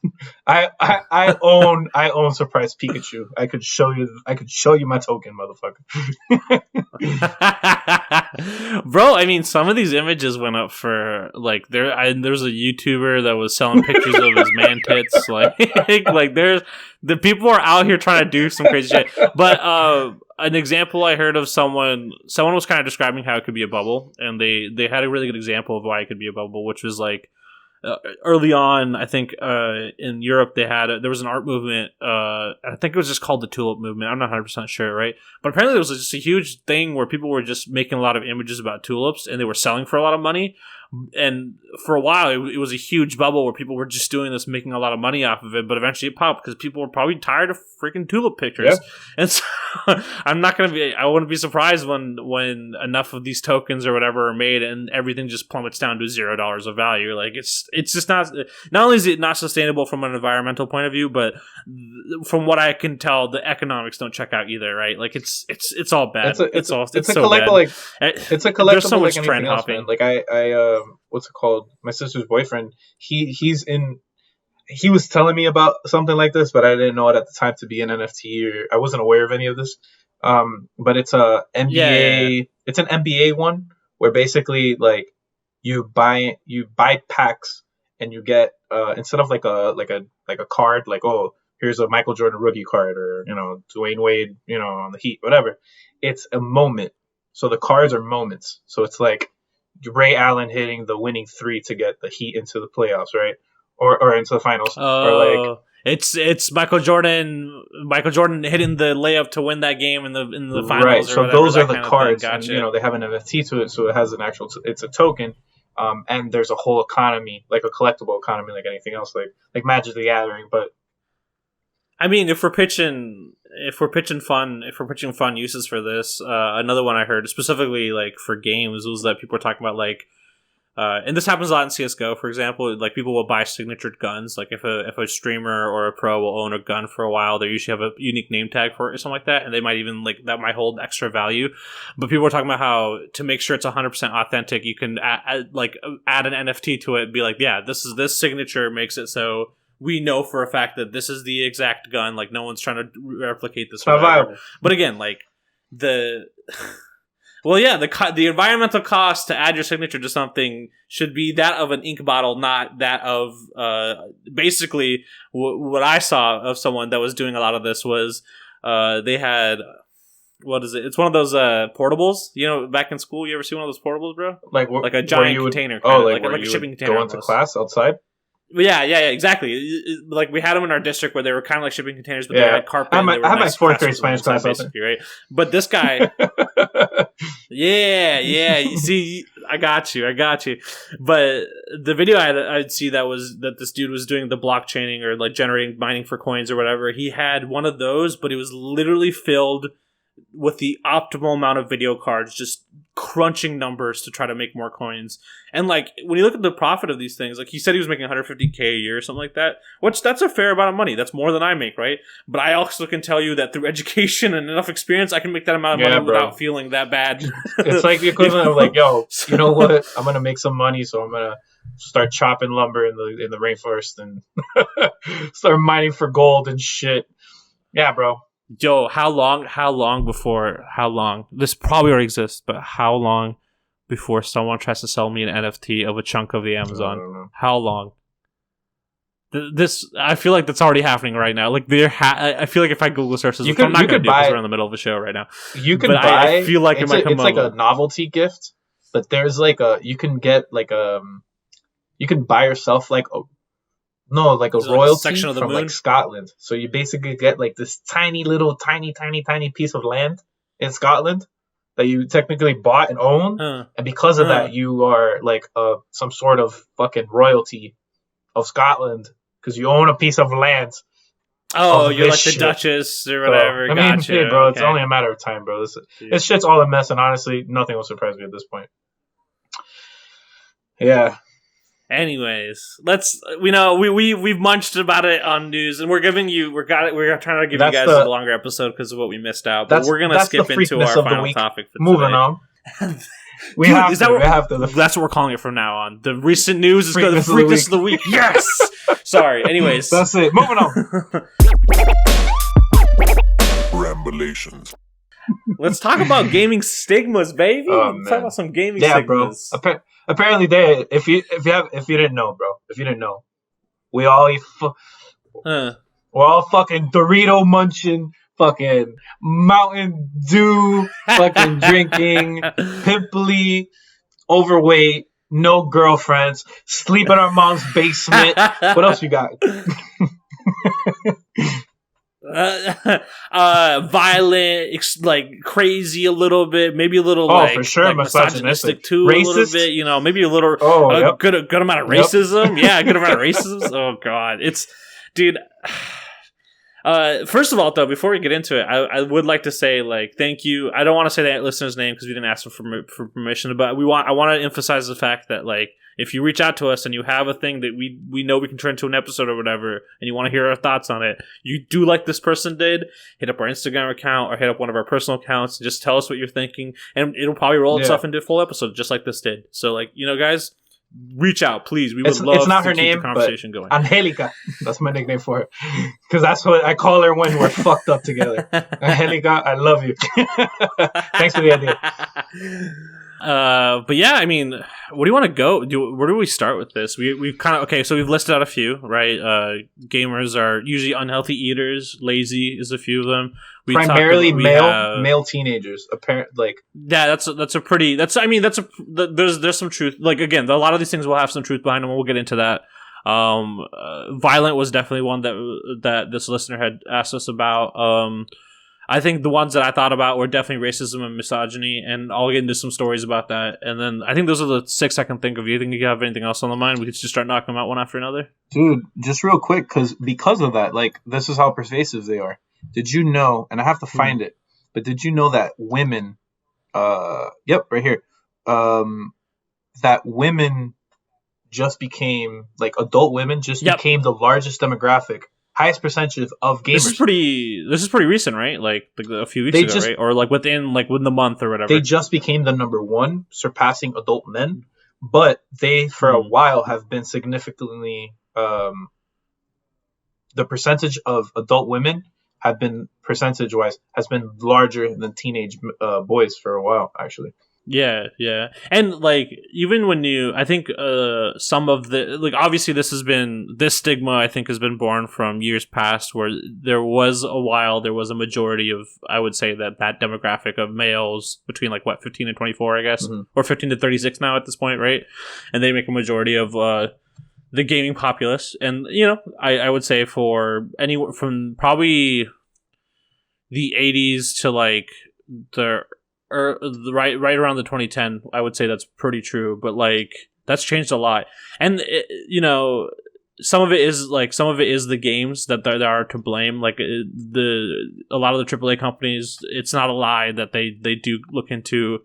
I own Surprise Pikachu. I could show you my token, motherfucker. Bro, I mean, some of these images went up for, like, there's a YouTuber that was selling pictures of his man tits. Like there's the people are out here trying to do some crazy shit. But an example I heard of someone was kind of describing how it could be a bubble, and they had a really good example of why it could be a bubble, which was like, early on, I think in Europe there was an art movement. I think it was just called the Tulip Movement. I'm not 100% sure, right? But apparently there was just a huge thing where people were just making a lot of images about tulips, and they were selling for a lot of money. And for a while, it was a huge bubble where people were just doing this, making a lot of money off of it. But eventually, it popped because people were probably tired of freaking tulip pictures. Yeah. And so, I wouldn't be surprised when enough of these tokens or whatever are made and everything just plummets down to $0 of value. Like it's just not only is it not sustainable from an environmental point of view, but from what I can tell, the economics don't check out either. Right? Like it's all bad. It's so bad. It's a collectible. There's so much trend hopping. Else, like I what's it called? My sister's boyfriend. He was telling me about something like this, but I didn't know it at the time to be an NFT, or I wasn't aware of any of this. But it's a NBA. Yeah. It's an NBA one where basically like you buy packs and you get instead of like a card, like, oh, here's a Michael Jordan rookie card, or Dwayne Wade on the Heat, whatever. It's a moment. So the cards are moments. So it's like Ray Allen hitting the winning 3 to get the Heat into the playoffs, right? Or into the finals. Or like it's Michael Jordan hitting the layup to win that game in the finals. Right. So whatever, those are the cards. Gotcha. And, they have an NFT to it, so it has an actual. It's a token. And there's a whole economy, like a collectible economy, like anything else, like Magic the Gathering, but. I mean, if we're pitching fun uses for this, another one I heard specifically like for games was that people were talking about like, and this happens a lot in CS:GO, for example. Like people will buy signatured guns. Like if a streamer or a pro will own a gun for a while, they usually have a unique name tag for it or something like that, and they might even that might hold extra value. But people were talking about how to make sure it's 100% authentic, you can add an NFT to it and be like, yeah, this signature makes it so we know for a fact that this is the exact gun. Like no one's trying to replicate this. But again, like the environmental cost to add your signature to something should be that of an ink bottle, not that of basically what I saw of someone that was doing a lot of this was they had. What is it? It's one of those portables. Back in school, you ever see one of those portables, bro? Like a giant container. Like a shipping container. Go into class outside. Yeah, exactly. Like we had them in our district where they were kind of like shipping containers, but they had carpet. I had my fourth grade Spanish class, basically, right? But this guy, yeah. You see, I got you. But the video I'd see that this dude was doing the blockchaining or like generating mining for coins or whatever. He had one of those, but it was literally filled with the optimal amount of video cards, just crunching numbers to try to make more coins. And like when you look at the profit of these things, like he said he was making $150K a year or something like that, which that's a fair amount of money. That's more than I make, right? But I also can tell you that through education and enough experience, I can make that amount of money without feeling that bad. It's like the equivalent of like, yo, you know what? I'm gonna make some money, so I'm gonna start chopping lumber in the rainforest and start mining for gold and shit. Yeah, bro. Yo, how long before this probably already exists, but how long before someone tries to sell me an NFT of a chunk of the Amazon? How long? This I feel like that's already happening right now. Like I feel like if I Google searches, I'm not going to do because we're in the middle of a show right now. You can buy. I feel like it might come. It's like a novelty gift, but there's like you can get like you can buy yourself like a royalty section of the from moon? Like Scotland. So you basically get like this tiny piece of land in Scotland that you technically bought and own, and because of that, you are like some sort of fucking royalty of Scotland because you own a piece of land. Oh, you're like the Duchess or whatever. So, gotcha. Bro, it's only a matter of time, bro. This shit's all a mess, and honestly, nothing will surprise me at this point. Yeah. Anyways, we've munched about it on news, and we're trying to give you guys a longer episode because of what we missed out. But we're gonna skip into our final topic for today. Moving on. We have to. That's what we're calling it from now on. The recent news is the freakness of the week. Yes. Sorry. Anyways, that's it. Moving on. Ramblations. Let's talk about gaming stigmas, baby. Let's talk about some gaming stigmas. Bro. Apparently, if you didn't know, bro, we all we're all fucking Dorito munching, fucking Mountain Dew, fucking drinking, pimply, overweight, no girlfriends, sleep in our mom's basement. What else you got? Violent, like crazy a little bit, maybe a little Oh, for sure, like misogynistic, misogynistic too, a little racist. bit. You know, maybe a little Oh, yep, good amount of yep. racism. Yeah, a good amount of racism. Oh God, it's dude. First of all, though, before we get into it, I would like to say, like, thank you. I don't want to say that listener's name because we didn't ask them for permission, but I want to emphasize the fact that, like, if you reach out to us and you have a thing that we know we can turn into an episode or whatever, and you want to hear our thoughts on it, you do like this person did, hit up our Instagram account or hit up one of our personal accounts and just tell us what you're thinking, and it'll probably roll itself into a full episode just like this did. So, like, you know, guys, reach out, please. We would love it's not to her keep name, the conversation going. Angelica. That's my nickname for her. Because that's what I call her when we're fucked up together. Angelica, I love you. Thanks for the idea. But yeah, I mean, where do you want to go? Where do we start with this? We've kind of, okay, so we've listed out a few, right? Gamers are usually unhealthy eaters. Lazy is a few of them. Primarily male teenagers. Apparently, yeah, there's some truth. Like, again, a lot of these things will have some truth behind them. We'll get into that. Violent was definitely one that this listener had asked us about. I think the ones that I thought about were definitely racism and misogyny, and I'll get into some stories about that. And then I think those are the 6 I can think of. You think you have anything else on the mind? We could just start knocking them out one after another. Dude, just real quick, because of that, like, this is how pervasive they are. Did you know, and I have to find it, but did you know that women, yep, right here, that women just became, like, adult women just became the largest demographic, highest percentage of gamers. This is pretty recent, right? Like a few weeks ago, right? Or like within the month or whatever. They just became the number one, surpassing adult men, but they, for a while, have been significantly, the percentage of adult women have been, percentage-wise, has been larger than teenage boys for a while, actually. Yeah. And, like, even when I think some of the, like, obviously this stigma, I think, has been born from years past, where there was a majority of, I would say, that demographic of males between, like, 15 and 24, I guess, or 15 to 36 now at this point, right? And they make a majority of the gaming populace. And, you know, I would say for anywhere from probably the 80s to, like, right around the 2010, I would say that's pretty true. But, like, that's changed a lot. And, you know, some of it is the games that are to blame. Like, a lot of the AAA companies, it's not a lie that they do look into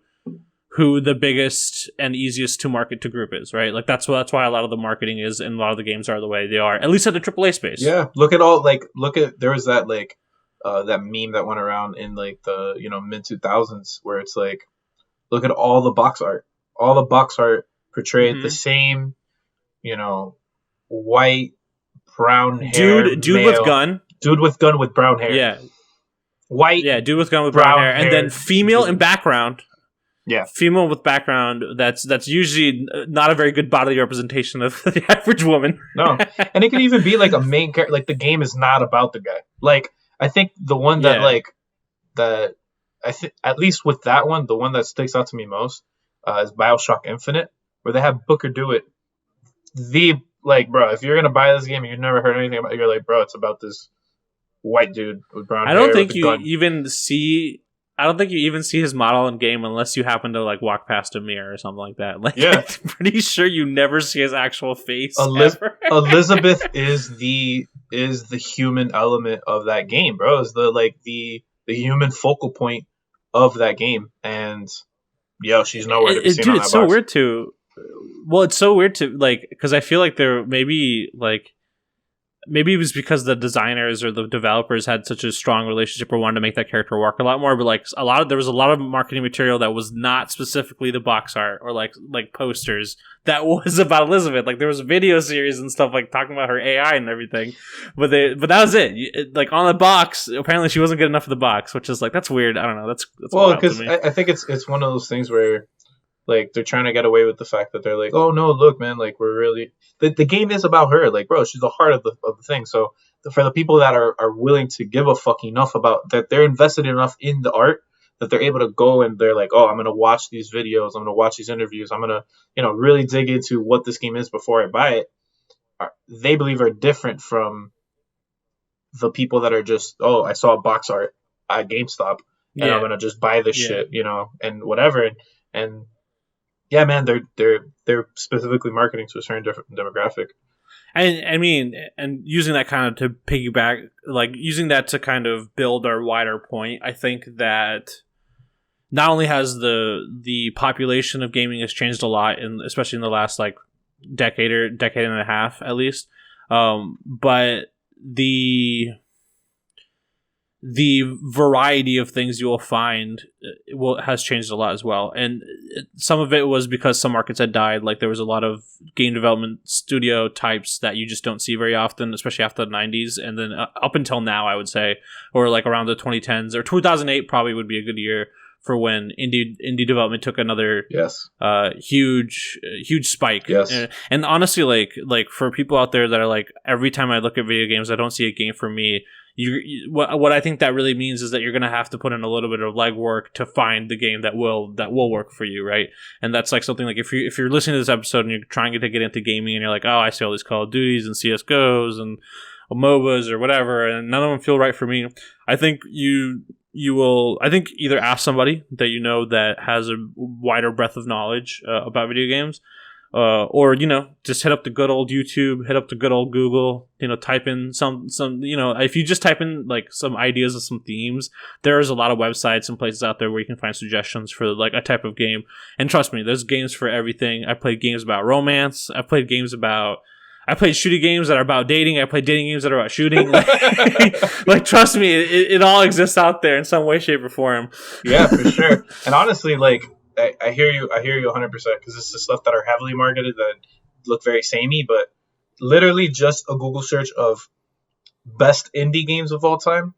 who the biggest and easiest to market to group is, right? Like, that's why a lot of the marketing is, and a lot of the games are the way they are, at least at the AAA space. Yeah, there was that, like, that meme that went around in, like, the, you know, mid 2000s, where it's like, look at all the box art. All the box art portrayed the same, you know, white, brown hair, dude with gun with brown hair. Yeah, white. Yeah, dude with gun with brown hair, and then female in background. Yeah, female with background. That's usually not a very good bodily representation of the average woman. No, and it could even be like a main character. Like, the game is not about the guy. Like, I think the one that at least with that one, the one that sticks out to me most is Bioshock Infinite, where they have Booker do it. Like, bro, if you're gonna buy this game and you've never heard anything about it, you're like, bro, it's about this white dude with brown hair. I don't think you even see his model in game unless you happen to, like, walk past a mirror or something like that. Like, yeah. I'm pretty sure you never see his actual face. Elizabeth is the human element of that game, bro. Is the human focal point of that game, and she's nowhere to be seen. Dude, on that it's so weird too. Well, it's so weird to, like, because I feel like there maybe it was because the designers or the developers had such a strong relationship or wanted to make that character work a lot more. But, like, there was a lot of marketing material that was not specifically the box art or like posters that was about Elizabeth. Like, there was a video series and stuff, like, talking about her AI and everything. But that was it. Like, on the box, apparently she wasn't good enough for the box, which is, like, that's weird. I don't know. That's well, because I think it's one of those things where, like, they're trying to get away with the fact that they're like, oh no, look, man, like, we're really the game is about her, like, bro, she's the heart of the thing. So for the people that are willing to give a fuck enough about that, they're invested enough in the art that they're able to go and they're like, oh, I'm gonna watch these videos, I'm gonna watch these interviews, I'm gonna, you know, really dig into what this game is before I buy it. They believe are different from the people that are just, oh, I saw a box art at GameStop and I'm Yeah, gonna just buy this yeah. shit, and whatever. And yeah, man, they're specifically marketing to a certain different demographic. And I mean, and using that kind of to piggyback, like using that to kind of build our wider point, I think that not only has the population of gaming has changed a lot, especially in the last like decade and a half at least, but the the variety of things you will find has changed a lot as well. And some of it was because some markets had died. Like there was a lot of game development studio types that you just don't see very often, especially after the 90s. And then up until now, I would say, or like around the 2010s or 2008 probably would be a good year for when indie development took another huge spike. Yes. And honestly, like for people out there that are like, every time I look at video games, I don't see a game for me. What I think that really means is that you're going to have to put in a little bit of legwork to find the game that will work for you, right? And that's like something like if you're listening to this episode and you're trying to get into gaming and you're like, oh, I see all these Call of Duties and CS:GOs and MOBAs or whatever, and none of them feel right for me. I think you will, I think, either ask somebody that you know that has a wider breadth of knowledge about video games, or just hit up the good old YouTube, hit up the good old Google, type in some if you just type in like some ideas of some themes, there's a lot of websites and places out there where you can find suggestions for like a type of game. And trust me, there's games for everything. I played games about romance. I played shooting games that are about dating. I played dating games that are about shooting. Like trust me, it all exists out there in some way, shape, or form. Yeah, for sure. And honestly, like I hear you 100% because it's the stuff that are heavily marketed that look very samey. But literally, just a Google search of best indie games of all time,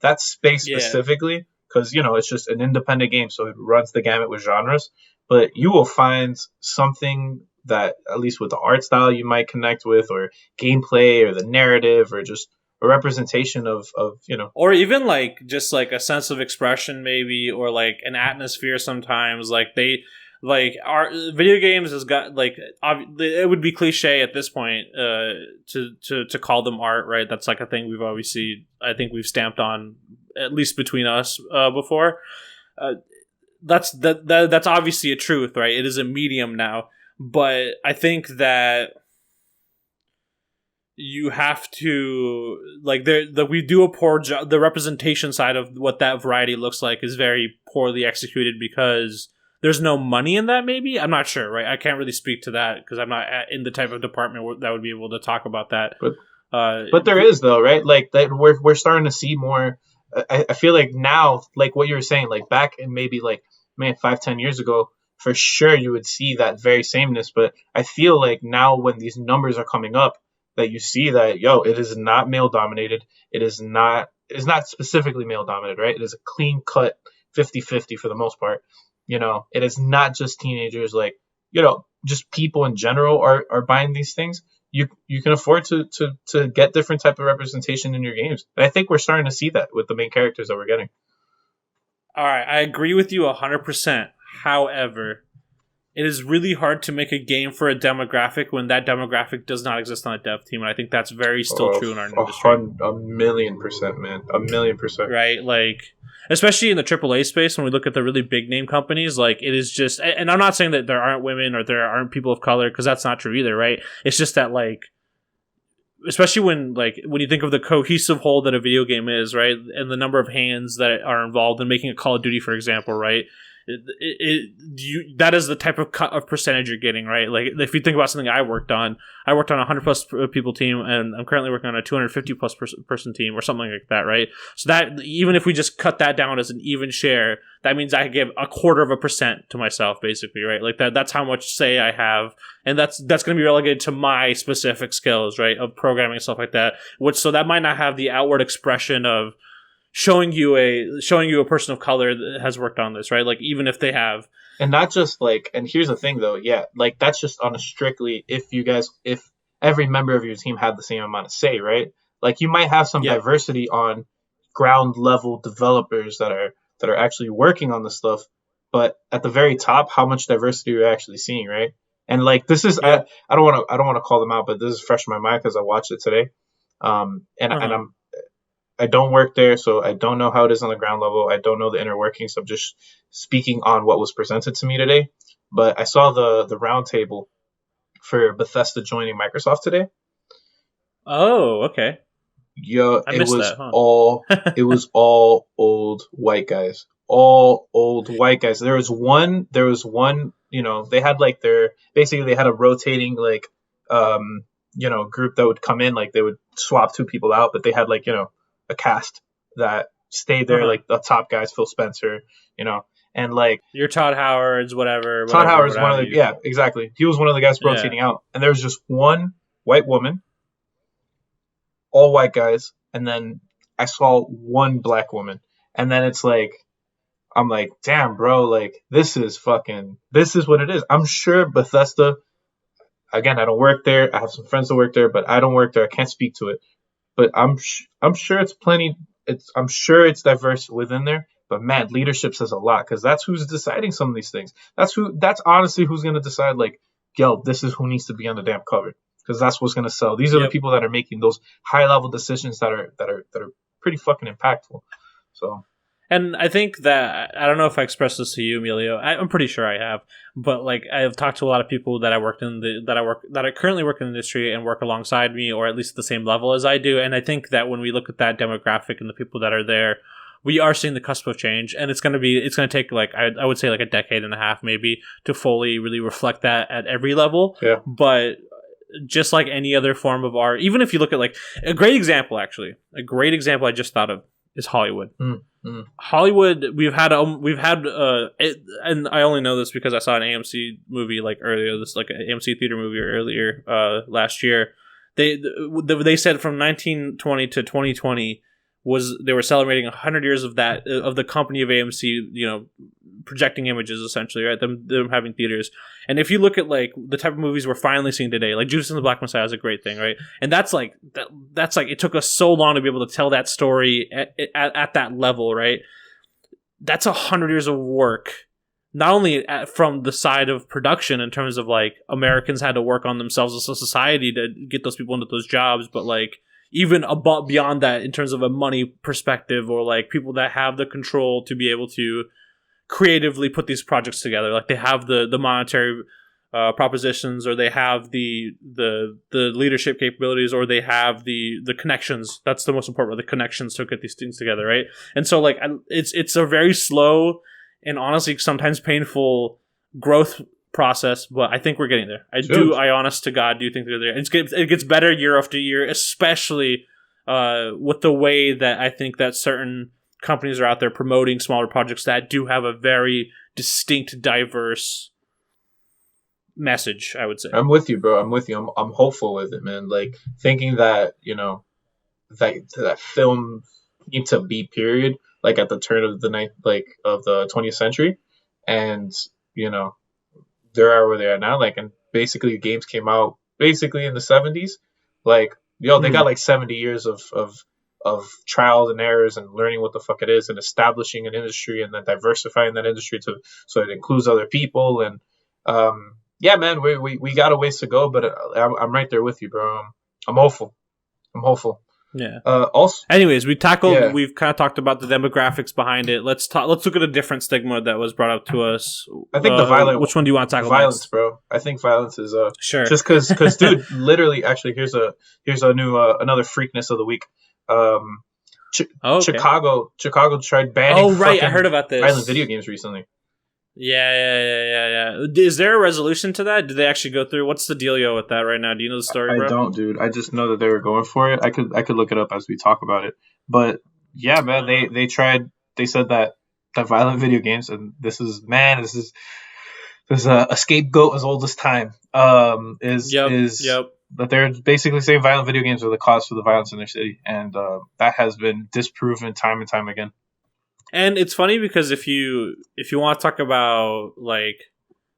that space specifically, because it's just an independent game, so it runs the gamut with genres. But you will find something that, at least with the art style, you might connect with, or gameplay, or the narrative, or just a representation of or even like just like a sense of expression maybe, or like an atmosphere. Sometimes like our video games has got like, it would be cliche at this point to call them art, right? That's like a thing I think we've stamped on, at least between us, before. That's obviously a truth, right? It is a medium now. But I think that you have to we do a poor job. The representation side of what that variety looks like is very poorly executed because there's no money in that. Maybe, I'm not sure, right? I can't really speak to that because I'm not in the type of department that would be able to talk about that. But there is though, right? Like that we're starting to see more. I feel like now, like what you were saying, like back in maybe like 5-10 years ago, for sure you would see that very sameness. But I feel like now when these numbers are coming up, that you see that, it is not male dominated. It is not specifically male dominated, right? It is a clean cut 50-50 for the most part. It is not just teenagers, like, just people in general are buying these things. You can afford to get different type of representation in your games. And I think we're starting to see that with the main characters that we're getting. All right, I agree with you 100%. However, it is really hard to make a game for a demographic when that demographic does not exist on a dev team. And I think that's very still true in our industry. 1,000,000%, man. 1,000,000%. Right? Like, especially in the AAA space, when we look at the really big name companies, like it is just, and I'm not saying that there aren't women or there aren't people of color, because that's not true either, right? It's just that, like, especially when you think of the cohesive whole that a video game is, right? And the number of hands that are involved in making a Call of Duty, for example, right? That is the type of cut of percentage you're getting, right? Like if you think about something I worked on a 100+ people team, and I'm currently working on a 250+ person team or something like that, right? So that even if we just cut that down as an even share, that means I give 0.25% to myself, basically, right? Like that's how much say I have, and that's going to be relegated to my specific skills, right, of programming and stuff like that. So that might not have the outward expression of showing you a person of color that has worked on this, right? Like even if they have, and not just like, and here's the thing though, like that's just on a strictly if every member of your team had the same amount of say, right? Like you might have some diversity on ground level developers that are actually working on the stuff, but at the very top, how much diversity are you actually seeing, right? And like this is I don't want to call them out, but this is fresh in my mind because I watched it today, and I'm I don't work there, so I don't know how it is on the ground level. I don't know the inner workings. I'm just speaking on what was presented to me today. But I saw the roundtable for Bethesda joining Microsoft today. Oh, okay. Yo, I missed that, it was all old white guys. All old white guys. There was one, they had like basically they had a rotating like group that would come in, like they would swap two people out, but they had like, a cast that stayed there, uh-huh. like the top guys, Phil Spencer, and like Your Todd Howard's, whatever, Todd whatever, Howard's what one of have the, you. yeah, exactly. He was one of the guys Yeah. rotating out, and there was just one white woman, all white guys, and then I saw one black woman, and then it's like I'm like, damn, bro, like this is what it is. I'm sure Bethesda. Again, I don't work there. I have some friends that work there, but I don't work there. I can't speak to it. But I'm sure it's plenty. I'm sure it's diverse within there. But man, leadership says a lot because that's who's deciding some of these things. That's honestly who's gonna decide. Like, yo, this is who needs to be on the damn cover because that's what's gonna sell. These are the Yep. people that are making those high level decisions that are pretty fucking impactful. So And I think that I don't know if I expressed this to you, Emilio. I'm pretty sure I have, but like I've talked to a lot of people that I currently work in the industry and work alongside me, or at least at the same level as I do. And I think that when we look at that demographic and the people that are there, we are seeing the cusp of change, and it's going to take like I would say like a decade and a half maybe to fully really reflect that at every level. yeah, But just like any other form of art, even if you look at like a great example I just thought of is Hollywood. Hollywood, and I only know this because I saw an AMC movie like earlier, this like an AMC theater movie earlier last year. They said from 1920 to 2020 they were celebrating 100 years of the company of AMC, projecting images essentially, right? Them having theaters. And if you look at like the type of movies we're finally seeing today, like Judas and the Black Messiah is a great thing, right? And that's like it took us so long to be able to tell that story at that level, right? That's 100 years of work, not only from the side of production in terms of like Americans had to work on themselves as a society to get those people into those jobs, but like even above beyond that in terms of a money perspective, or like people that have the control to be able to creatively put these projects together. Like they have the monetary propositions, or they have the leadership capabilities, or they have the connections. That's the most important, the connections to get these things together, right? And so like it's a very slow and honestly sometimes painful growth process, but I think we're getting there. I honest to God do think they're there. It gets better year after year, especially with the way that I think that certain companies are out there promoting smaller projects that do have a very distinct, diverse message, I would say. I'm with you, bro. I'm with you. I'm hopeful with it, man. Like thinking that that film need to be period, like at the turn of the of the 20th century, and they are where they are now. Like, and basically games came out basically in the 70s. Like, they got like 70 years of trials and errors and learning what the fuck it is and establishing an industry and then diversifying that industry so it includes other people. And yeah, man, we got a ways to go, but I'm right there with you, bro. I'm hopeful. Yeah. Also, anyways, we've kind of talked about the demographics behind it. Let's look at a different stigma that was brought up to us. I think the violent. Which one do you want to tackle violence, next? bro. I think violence is sure. Just because dude, literally, actually, here's a new another freakness of the week. Okay. Chicago tried banning. Oh right, I heard about this. Violent video games recently. Yeah. Is there a resolution to that? Did they actually go through? What's the dealio with that right now? Do you know the story, bro? I don't, dude. I just know that they were going for it. I could look it up as we talk about it. But yeah, man, they tried. They said that violent video games, and this is a scapegoat as old as time. Is that they're basically saying violent video games are the cause for the violence in their city, and that has been disproven time and time again. And it's funny because if you want to talk about like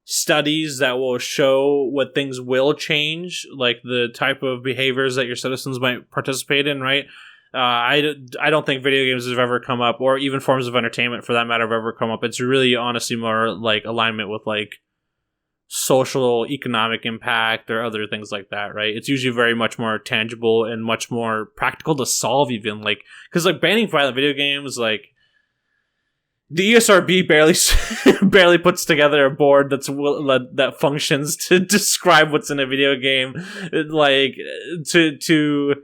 studies that will show what things will change, like the type of behaviors that your citizens might participate in, right? I don't think video games have ever come up, or even forms of entertainment for that matter have ever come up. It's really honestly more like alignment with like social economic impact or other things like that, right? It's usually very much more tangible and much more practical to solve, even, like, because like banning violent video games, like the ESRB barely puts together a board that functions to describe what's in a video game, like to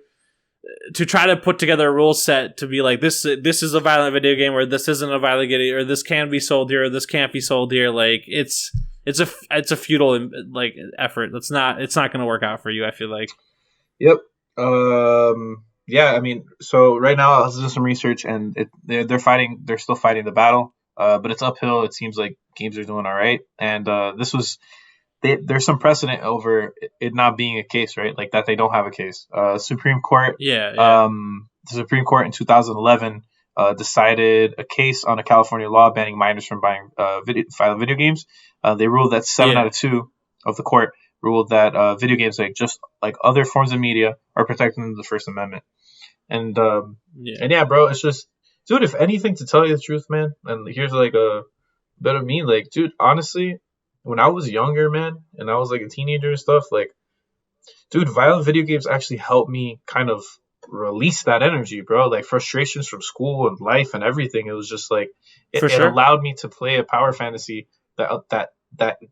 try to put together a rule set to be like, this is a violent video game, or this isn't a violent game, or this can be sold here, or this can't be sold here. Like it's a futile like effort. It's not going to work out for you, I feel like. Yep. Yeah. I mean, so right now I was doing some research, and they're fighting. They're still fighting the battle, but it's uphill. It seems like games are doing all right, and there's some precedent over it not being a case, right? Like that they don't have a case. Supreme Court. Yeah. The Supreme Court in 2011 decided a case on a California law banning minors from buying violent video games. They ruled that 7 out of 2 of the court ruled that video games, like just like other forms of media, are protected under the First Amendment. And yeah, bro, it's just, dude, if anything, to tell you the truth, man, and here's like a bit of me, like, dude, honestly, when I was younger, man, and I was like a teenager and stuff, like, dude, violent video games actually helped me kind of release that energy, bro. Like frustrations from school and life and everything. It was just like it allowed me to play a power fantasy that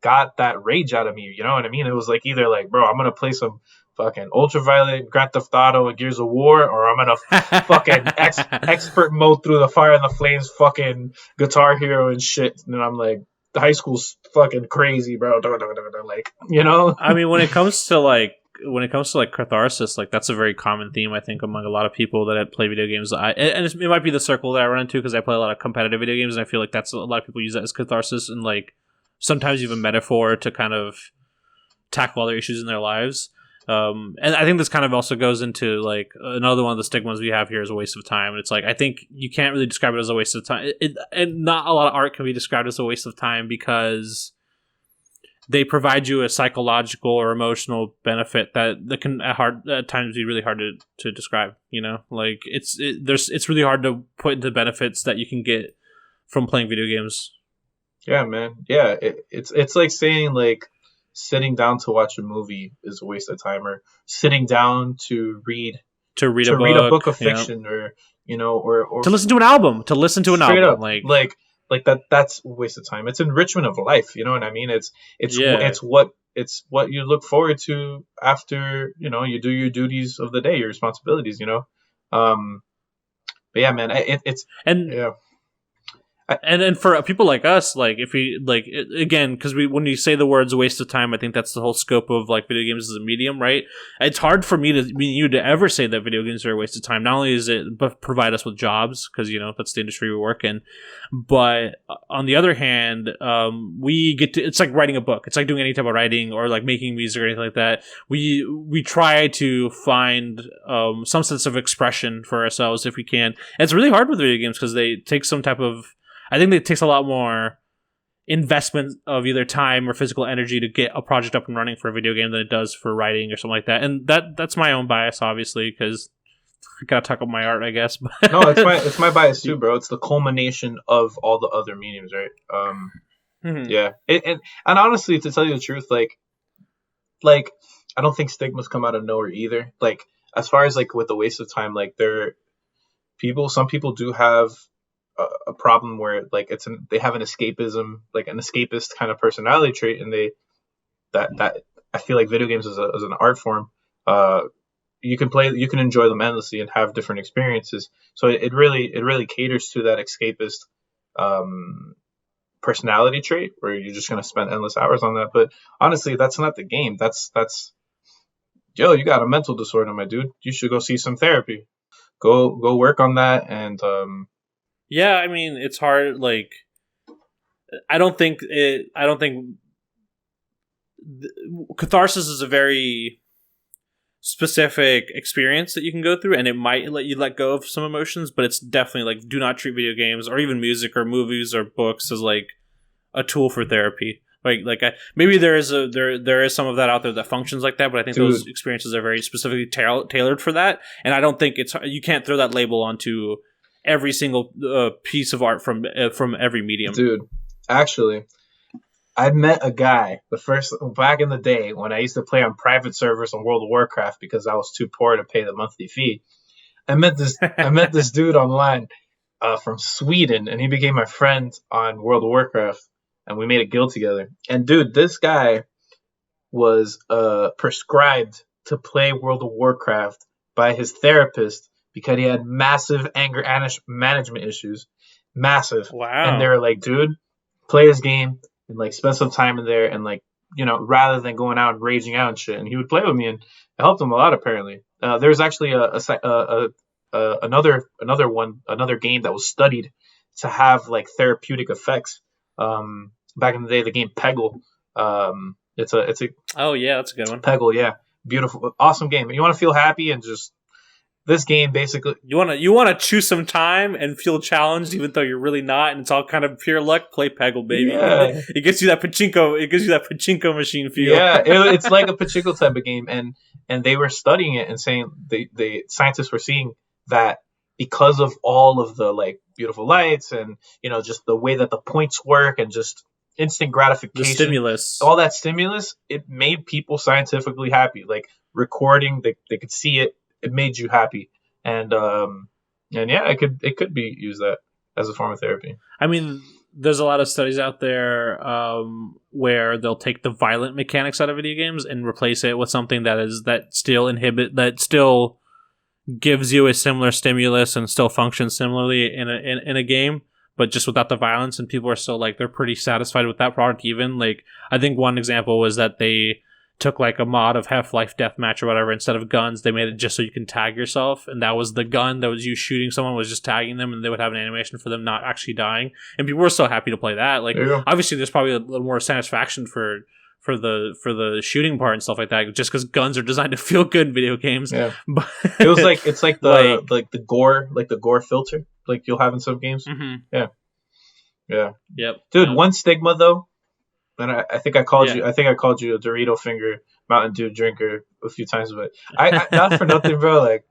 got that rage out of me. You know what I mean? It was like either like, bro, I'm gonna play some fucking ultraviolet, Grand Theft Auto, and Gears of War, or I'm gonna fucking expert mode through the fire and the flames, fucking Guitar Hero and shit. And I'm like, the high school's fucking crazy, bro. Like, you know? I mean, when it comes to catharsis, like that's a very common theme, I think, among a lot of people that play video games. It might be the circle that I run into because I play a lot of competitive video games, and I feel like that's a lot of people use that as catharsis, and like sometimes even metaphor to kind of tackle other issues in their lives. And I think this kind of also goes into like another one of the stigmas we have here is a waste of time. And it's like, I think you can't really describe it as a waste of time. And not a lot of art can be described as a waste of time because they provide you a psychological or emotional benefit that can at times be really hard to describe. You know, like it's really hard to put into benefits that you can get from playing video games. Yeah, man. Yeah, it's like saying like sitting down to watch a movie is a waste of time, or sitting down to read a book of fiction, or you know, or to listen to an album. Up, like that's a waste of time. It's enrichment of life. You know what I mean? It's what you look forward to after, you know, you do your duties of the day, your responsibilities, you know. But yeah, man, yeah. And for people like us, like if we like again, because when you say the words "a waste of time," I think that's the whole scope of like video games as a medium, right? It's hard for you to ever say that video games are a waste of time. Not only does it provide us with jobs, because you know that's the industry we work in, but on the other hand, we get to. It's like writing a book. It's like doing any type of writing or like making music or anything like that. We try to find some sense of expression for ourselves if we can. And it's really hard with video games because they take some type of. I think it takes a lot more investment of either time or physical energy to get a project up and running for a video game than it does for writing or something like that. And that's my own bias, obviously, because I gotta talk about my art, I guess. No, it's my bias too, bro. It's the culmination of all the other mediums, right? Yeah. And honestly, to tell you the truth, like I don't think Stigmas come out of nowhere either. Like as far as like with the waste of time, like some people do have a problem where like they have an escapism, like an escapist kind of personality trait, and that I feel like video games as an art form, you can enjoy them endlessly and have different experiences. So it really caters to that escapist personality trait where you're just gonna spend endless hours on that. But honestly, that's not the game. That's yo, you got a mental disorder, my dude. You should go see some therapy. Go work on that. And yeah, I mean, it's hard. Like, I don't think catharsis is a very specific experience that you can go through, and it might let you let go of some emotions, but it's definitely like, do not treat video games or even music or movies or books as like a tool for therapy. Maybe there is some of that out there that functions like that, but I think those experiences are very specifically tailored for that, and I don't think you can't throw that label onto every single piece of art from every medium. Dude, actually, I met a guy back in the day when I used to play on private servers on World of Warcraft because I was too poor to pay the monthly fee. I met this dude online from Sweden, and he became my friend on World of Warcraft, and we made a guild together. And dude, this guy was prescribed to play World of Warcraft by his therapist because he had massive anger management issues, massive. And they Wow. were like, dude, play this game and like spend some time in there, and like, rather than going out and raging out and shit. And he would play with me, and it helped him a lot. Apparently, there's actually another game that was studied to have like therapeutic effects. Back in the day, the game Peggle. It's a Oh yeah, that's a good one. Peggle, yeah, beautiful, awesome game. You want to feel happy and just this game basically. You wanna choose some time and feel challenged, even though you're really not, and it's all kind of pure luck. Play Peggle, baby. Yeah. It gets you that pachinko. It gives you that pachinko machine feel. Yeah, it's like a pachinko type of game, and they were studying it and saying the scientists were seeing that because of all of the like beautiful lights and just the way that the points work and just instant The gratification, stimulus. all that stimulus, it made people scientifically happy. Like recording, they could see it. It made you happy, and yeah, it could be used that as a form of therapy. I mean, there's a lot of studies out there where they'll take the violent mechanics out of video games and replace it with something that still gives you a similar stimulus and still functions similarly in a game, but just without the violence. And people are still like, they're pretty satisfied with that product. Even like, I think one example was that they took like a mod of Half-Life Deathmatch or whatever. Instead of guns, they made it just so you can tag yourself, and that was the gun that was you shooting someone, was just tagging them, and they would have an animation for them not actually dying, and people were so happy to play that. Like, There you go. obviously there's probably a little more satisfaction for the shooting part and stuff like that, just because guns are designed to feel good in video games. Yeah, But it's like the like, the gore filter like you'll have in some games. mhm. Yeah, yeah, Yep. dude. Yep. One stigma though, and I think I called Yeah. you. I think I called you a Dorito finger Mountain Dew drinker a few times, but I not for nothing, bro. Like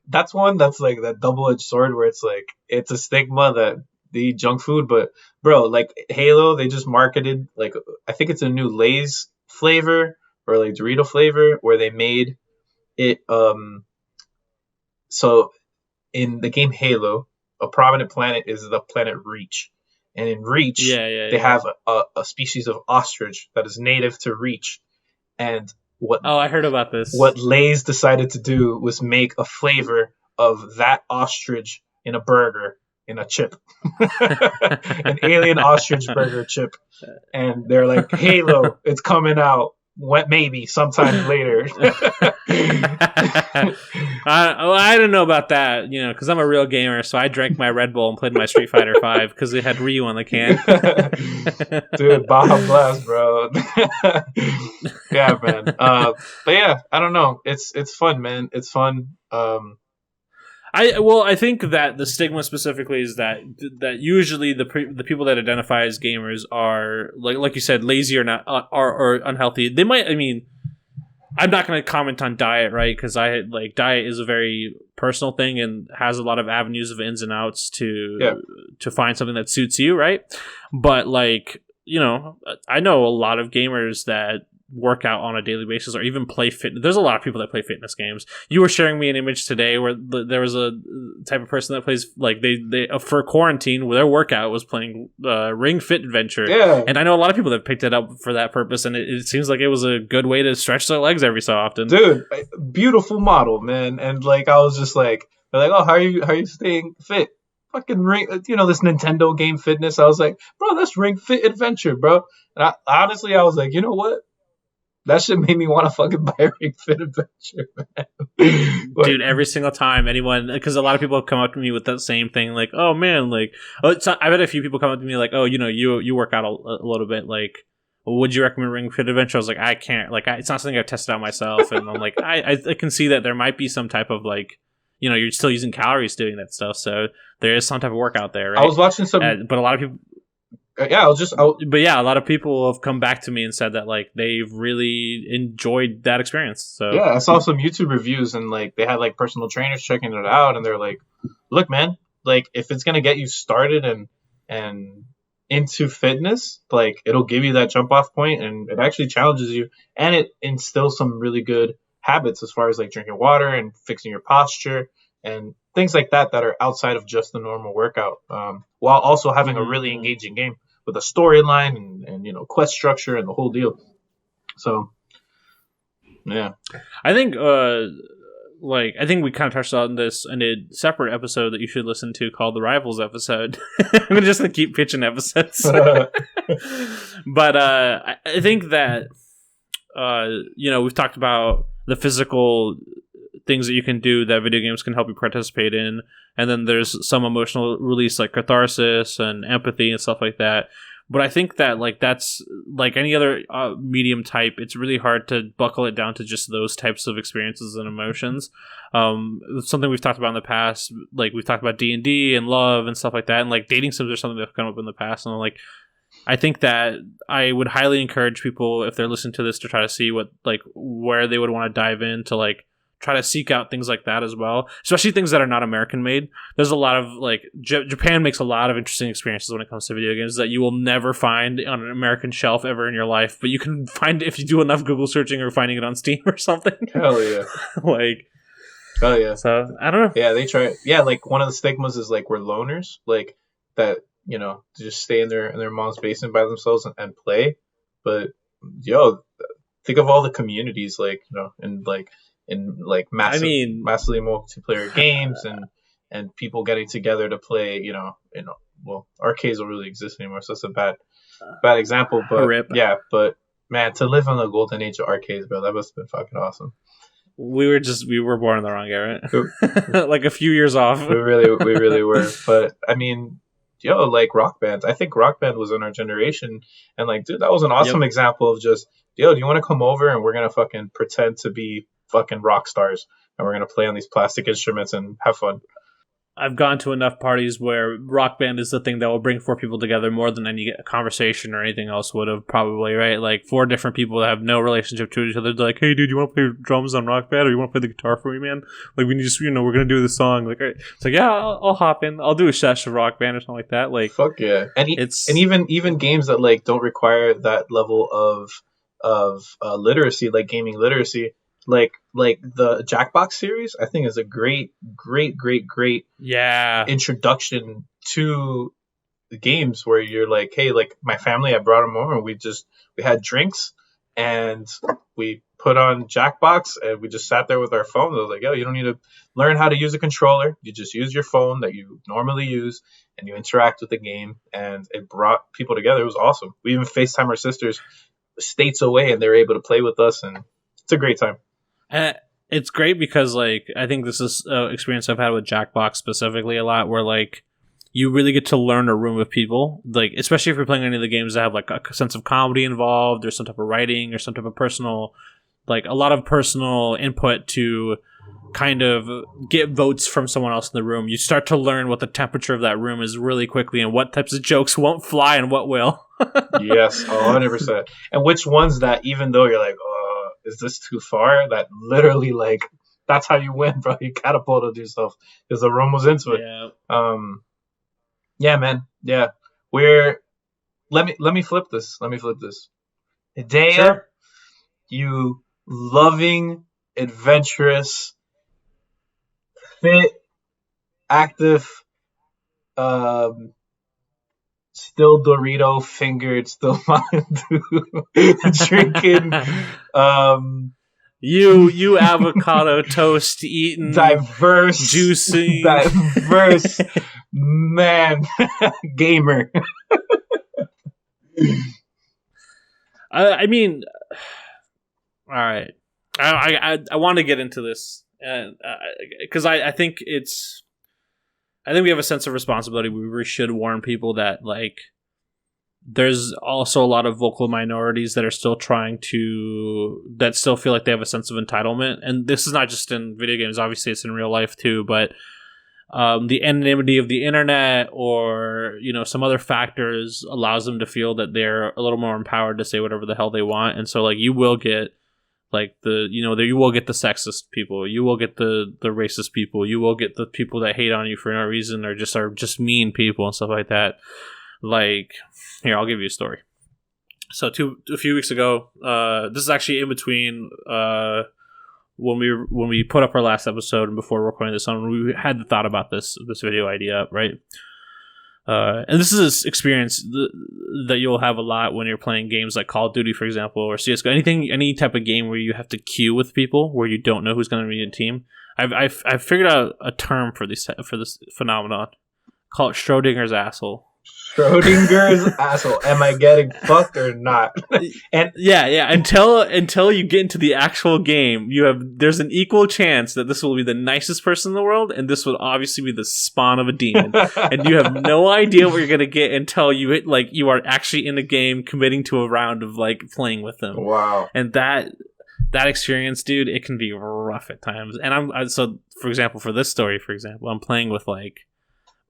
that's one that's like that double-edged sword where it's like it's a stigma that they eat junk food, but bro, like Halo, they just marketed like I think it's a new Lay's flavor or like Dorito flavor where they made it so in the game Halo, a prominent planet is the planet Reach. And in Reach, Yeah. they have a species of ostrich that is native to Reach. And Oh, I heard about this. what Lay's decided to do was make a flavor of that ostrich in a burger, in a chip. An alien ostrich burger chip. And they're like, Halo, it's coming out. Maybe sometime later. I don't know about that, because I'm a real gamer, so I drank my Red Bull and played my Street Fighter 5 because it had Ryu on the can. Dude, Baja Blast, bro. Yeah, man. But yeah, I don't know. It's fun, man. It's fun. I think that the stigma specifically is that usually the people that identify as gamers are like you said, lazy or not or unhealthy. They might. I mean, I'm not going to comment on diet, right? Because diet is a very personal thing and has a lot of avenues of ins and outs to find something that suits you, right? But like, I know a lot of gamers that work out on a daily basis or even play fitness. There's a lot of people that play fitness games. You were sharing me an image today where there was a type of person that plays like they for quarantine, their workout was playing Ring Fit Adventure. Yeah. And I know a lot of people that picked it up for that purpose, and it seems like it was a good way to stretch their legs every so often. Dude, beautiful model, man. And like I was just like, they're like, oh, how are you staying fit? Fucking Ring, this Nintendo game fitness. I was like, bro, that's Ring Fit Adventure, bro. And honestly, I was like, you know what? That shit made me want to fucking buy Ring Fit Adventure, man. Dude, every single time anyone, because a lot of people have come up to me with that same thing, like, oh man, like, I've had a few people come up to me like, oh, you work out a little bit, like, would you recommend Ring Fit Adventure? I was like, I can't, like, it's not something I've tested out myself, and I'm like, I can see that there might be some type of like, you're still using calories doing that stuff, so there is some type of workout there, right? I was watching some, but a lot of people. Yeah, But yeah, a lot of people have come back to me and said that like they've really enjoyed that experience. So yeah, I saw some YouTube reviews and like they had like personal trainers checking it out, and they're like, "Look, man, like if it's gonna get you started and into fitness, like it'll give you that jump off point, and it actually challenges you, and it instills some really good habits as far as like drinking water and fixing your posture and things like that that are outside of just the normal workout, while also having a really engaging game with a storyline and you know, quest structure and the whole deal. So yeah, I think I think we kind of touched on this in a separate episode that you should listen to called the Rivals episode. I'm just gonna keep pitching episodes. But I think that you know, we've talked about the physical things that you can do that video games can help you participate in, and then there's some emotional release like catharsis and empathy and stuff like that. But I think that like that's like any other medium type, it's really hard to buckle it down to just those types of experiences and emotions. Something we've talked about in the past, like we've talked about D&D and love and stuff like that, and like dating sims are something that's come up in the past. And like, I think that I would highly encourage people, if they're listening to this, to try to see what like where they would want to dive in to like try to seek out things like that as well, especially things that are not American made. There's a lot of like Japan makes a lot of interesting experiences when it comes to video games that you will never find on an American shelf ever in your life, but you can find it if you do enough Google searching or finding it on Steam or something. Hell yeah. Like, hell yeah. So I don't know. Yeah, they try. Yeah, like one of the stigmas is like we're loners, like that, you know, to just stay in their mom's basement by themselves and play. But yo, think of all the communities, like, you know, and like in like massively multiplayer games and people getting together to play, you know, well, arcades don't really exist anymore, so that's a bad example. But Rip. Yeah, but man, to live in the golden age of arcades, bro, that must have been fucking awesome. We were born in the wrong era. Like a few years off. we really were. But I mean, yo, like Rock Band. I think Rock Band was in our generation, and like, dude, that was an awesome example of just, yo, do you want to come over and we're gonna fucking pretend to be fucking rock stars and we're gonna play on these plastic instruments and have fun. I've gone to enough parties where Rock Band is the thing that will bring four people together more than any conversation or anything else would have, probably, right? Like four different people that have no relationship to each other. They're like, hey, dude, you want to play drums on Rock Band, or you want to play the guitar for me, man? Like, we need to, you know, we're gonna do this song. Like, it's like, yeah, I'll hop in. I'll do a sesh of Rock Band or something like that. Like, fuck yeah, and even games that like don't require that level of literacy, like gaming literacy. Like the Jackbox series, I think is a great introduction to the games where you're like, hey, like my family, I brought them over and we had drinks and we put on Jackbox and we just sat there with our phones. I was like, yo, you don't need to learn how to use a controller. You just use your phone that you normally use and you interact with the game, and it brought people together. It was awesome. We even FaceTime our sisters states away and they were able to play with us, and it's a great time. It's great because, like, I think this is an experience I've had with Jackbox specifically a lot, where, like, you really get to learn a room of people, like, especially if you're playing any of the games that have, like, a sense of comedy involved or some type of writing or some type of personal, like, a lot of personal input to kind of get votes from someone else in the room. You start to learn what the temperature of that room is really quickly and what types of jokes won't fly and what will. Yes, 100%. And which ones that, even though you're like, is this too far? That literally, like, that's how you win, bro. You catapulted yourself because the room was into it. Yeah. Yeah, man. Yeah. Let me flip this. Daya, sure. You loving, adventurous, fit, active, still Dorito fingered, still drinking, you avocado toast eating, diverse, juicy, diverse man, gamer. I mean, all right. I want to get into this because I think we have a sense of responsibility. We really should warn people that, like, there's also a lot of vocal minorities that are still that still feel like they have a sense of entitlement. And this is not just in video games. Obviously, it's in real life too. But the anonymity of the internet or, you know, some other factors allows them to feel that they're a little more empowered to say whatever the hell they want. And so, like, you will get, like, you will get the sexist people, you will get the racist people, you will get the people that hate on you for no reason or are just mean people and stuff like that. Like, here, I'll give you a story. So a few weeks ago, this is actually in between when we put up our last episode and before recording this one, we had the thought about this video idea up, right? And this is an experience that you'll have a lot when you're playing games like Call of Duty, for example, or CS:GO. Any type of game where you have to queue with people, where you don't know who's going to be in a team. I've figured out a term for this phenomenon. Call it Schrodinger's asshole. Schrodinger's asshole. Am I getting fucked or not? And yeah. Until you get into the actual game, there's an equal chance that this will be the nicest person in the world, and this would obviously be the spawn of a demon. And you have no idea what you're gonna get until you are actually in the game, committing to a round of like playing with them. Wow. And that experience, dude, it can be rough at times. And so for example, for this story, I'm playing with like.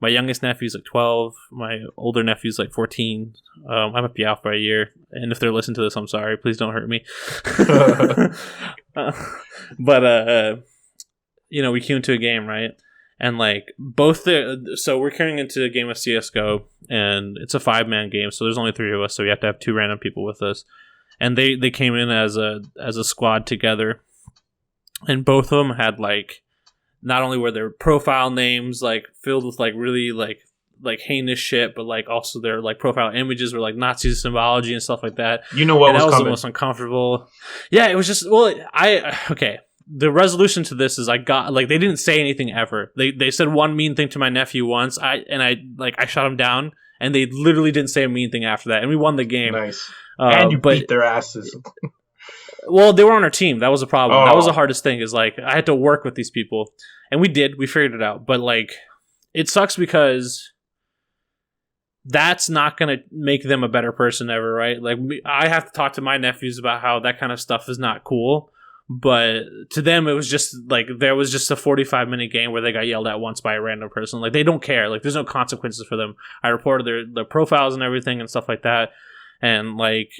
My youngest nephew's like 12. My older nephew's like 14. I might be off by a year. And if they're listening to this, I'm sorry. Please don't hurt me. But we queue into a game, right? And like so we're queuing into a game of CS:GO, and it's a 5-man game. So there's only 3 of us. So we have to have 2 random people with us. And they came in as a squad together, and both of them had like. Not only were their profile names like filled with like really like heinous shit, but like also their like profile images were like Nazi symbology and stuff like that. You know what and was that was coming. the most uncomfortable. Yeah, it was just okay. The resolution to this is I got like they didn't say anything ever. They said one mean thing to my nephew once. I shot him down, and they literally didn't say a mean thing after that, and we won the game. Nice. And you beat their asses. Well, they were on our team. That was the problem. Oh. That was the hardest thing is like I had to work with these people, and we did. We figured it out. But like it sucks because that's not going to make them a better person ever, right? Like I have to talk to my nephews about how that kind of stuff is not cool. But to them, it was just like there was just a 45-minute game where they got yelled at once by a random person. Like they don't care. Like there's no consequences for them. I reported their profiles and everything and stuff like that. And like,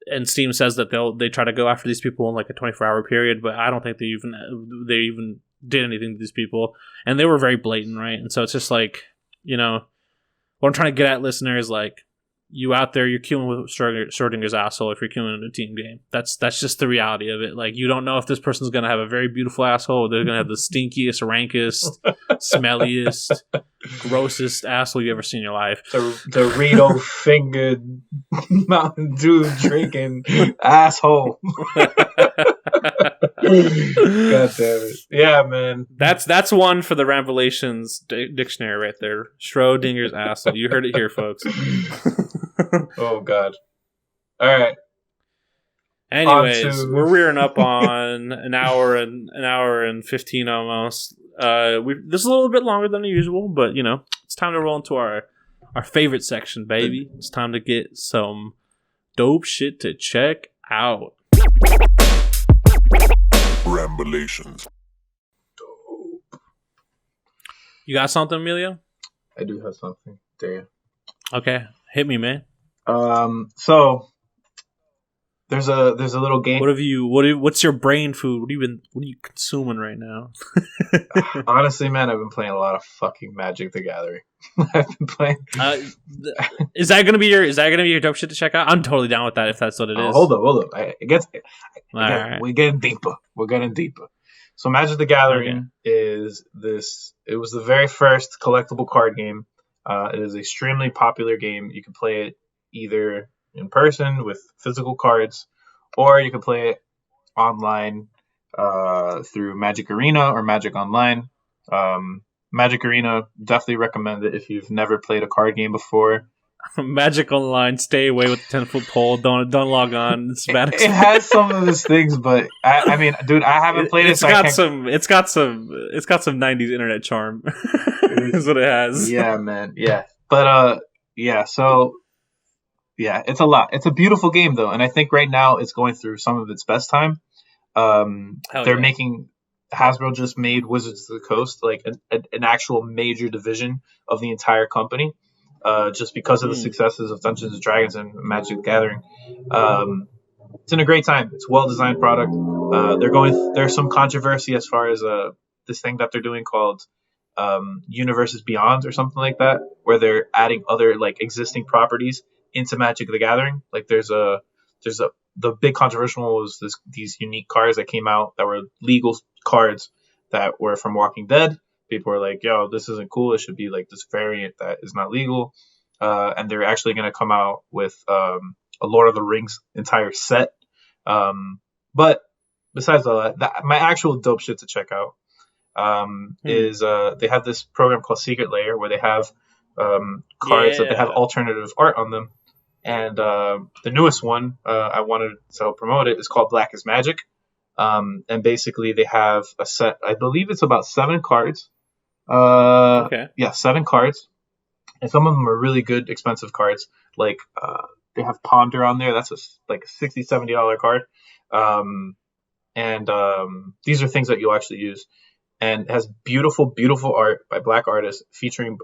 and Steam says that they try to go after these people in like a 24-hour period, but I don't think they even did anything to these people. And they were very blatant, right? And so it's just like, what I'm trying to get at, listeners, like, you out there, you're queuing with Schrodinger's asshole if you're queuing in a team game. That's just the reality of it. Like, you don't know if this person's going to have a very beautiful asshole, or they're going to have the stinkiest, rankest, smelliest, grossest asshole you ever seen in your life. The Dorito-fingered Mountain Dew drinking asshole. God damn it. Yeah, man. That's one for the Ramblations dictionary right there. Schrodinger's asshole. You heard it here, folks. Oh, God. All right. Anyways, we're rearing up on an hour and 15 almost. This is a little bit longer than usual, but it's time to roll into our favorite section, baby. It's time to get some dope shit to check out. Ramblations. Dope. You got something, Emilio? I do have something. Daya. Okay, hit me, man. So there's a little game. What's your brain food? What are you consuming right now? Honestly, man, I've been playing a lot of fucking Magic the Gathering. I've been playing. Is that gonna be your dope shit to check out? I'm totally down with that if that's what it is. Hold up. We're getting deeper. So Magic the Gathering is this. It was the very first collectible card game. It is an extremely popular game. You can play it either in person with physical cards, or you can play it online through Magic Arena or Magic Online. Magic Arena, definitely recommend it if you've never played a card game before. Magic Online, stay away with the 10-foot pole. Don't log on. It's bad. It has some of those things, but I mean, dude, I haven't played it. It's got some 90s internet charm. Is what it has. Yeah, man. Yeah, but So yeah, it's a lot. It's a beautiful game though, and I think right now it's going through some of its best time. Hasbro just made Wizards of the Coast like an actual major division of the entire company. Just because of the successes of Dungeons and Dragons and Magic the Gathering. It's in a great time. It's a well-designed product. There's some controversy as far as this thing that they're doing called Universes Beyond or something like that, where they're adding other like existing properties into Magic the Gathering. Like there's a the big controversial one was these unique cards that came out that were legal cards that were from Walking Dead. People were like, yo, this isn't cool. It should be like this variant that is not legal. And they're actually going to come out with a Lord of the Rings entire set. But besides all that, my actual dope shit to check out is they have this program called Secret Layer where they have cards that they have alternative art on them. And the newest one, I wanted to help promote it, is called Black is Magic. And basically they have a set, I believe it's about 7 cards. Yeah, 7 cards. And some of them are really good, expensive cards. Like, they have Ponder on there. That's like a $60, $70 card. And these are things that you'll actually use. And it has beautiful, beautiful art by Black artists featuring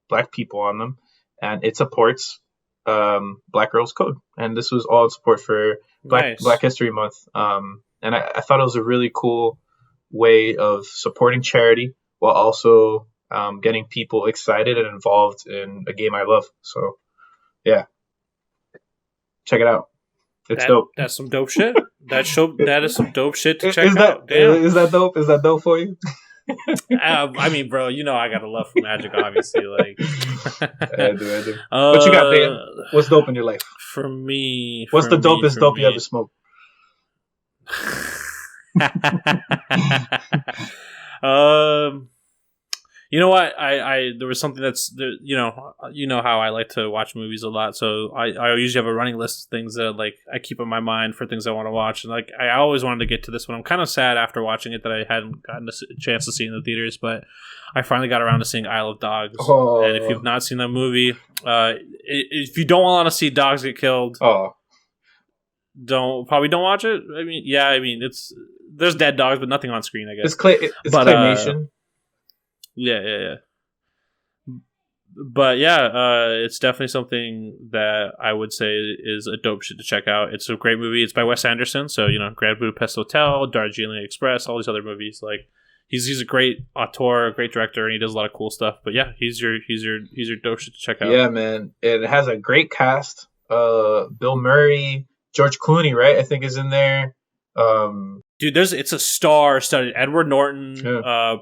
Black people on them. And it supports Black Girls Code. And this was all in support for Black History Month. And I thought it was a really cool way of supporting charity while also getting people excited and involved in a game I love. So, yeah. Check it out. It's dope. That's some dope shit. That is some dope shit to check out. Damn. Is that dope? Is that dope for you? I mean, bro, you know I got a love for Magic, obviously. Like, I do. What you got, Dan? What's dope in your life? For me, what's the dopest dope you ever smoked? You know what? I there was something that's there, you know how I like to watch movies a lot, so I usually have a running list of things that like I keep in my mind for things I want to watch, and like I always wanted to get to this one. I'm kind of sad after watching it that I hadn't gotten a chance to see it in the theaters, but I finally got around to seeing Isle of Dogs. Oh. And if you've not seen that movie, if you don't want to see dogs get killed, don't watch it. I mean, there's dead dogs, but nothing on screen. I guess it's claymation. Yeah. But yeah, it's definitely something that I would say is a dope shit to check out. It's a great movie. It's by Wes Anderson, so Grand Budapest Hotel, Darjeeling Express, all these other movies. Like he's a great auteur, a great director, and he does a lot of cool stuff. But yeah, he's your dope shit to check out. Yeah, man, it has a great cast. Bill Murray, George Clooney, right? I think is in there. Dude, it's a star-studded Edward Norton,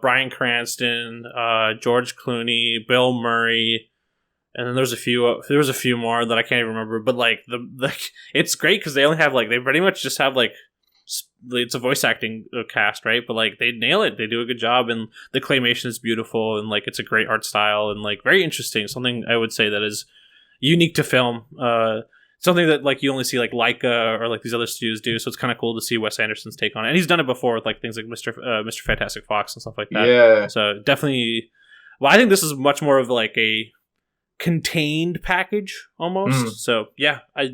Bryan Cranston, George Clooney, Bill Murray, and then there was a few more that I can't even remember. But like it's great because they pretty much just have like it's a voice acting cast, right? But like they nail it, they do a good job, and the claymation is beautiful, and like it's a great art style and like very interesting. Something I would say that is unique to film. Something that like you only see like Leica or like these other studios do, so it's kind of cool to see Wes Anderson's take on it. And he's done it before with like things like Mr. Fantastic Fox and stuff like that. Yeah. So definitely, I think this is much more of like a contained package almost. So yeah, I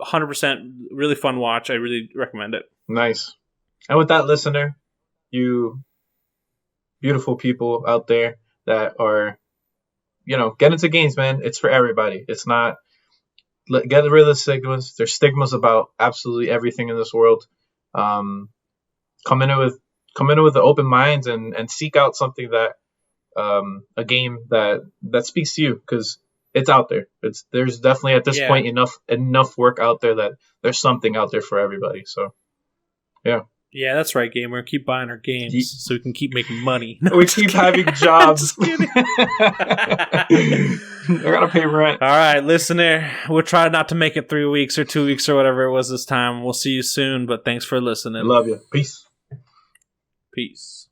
100% really fun watch. I really recommend it. Nice. And with that, listener, you beautiful people out there that are, get into games, man. It's for everybody. It's not. Get rid of the stigmas. There's stigmas about absolutely everything in this world. Come in it with an open mind and seek out something that a game that speaks to you, because it's out there. There's definitely at this point enough work out there that there's something out there for everybody. So yeah. Yeah, that's right, gamer. Keep buying our games so we can keep making money. We keep having jobs. I gotta pay rent. All right, listener. We'll try not to make it 3 weeks or 2 weeks or whatever it was this time. We'll see you soon, but thanks for listening. Love you. Peace. Peace.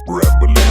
Ramblations.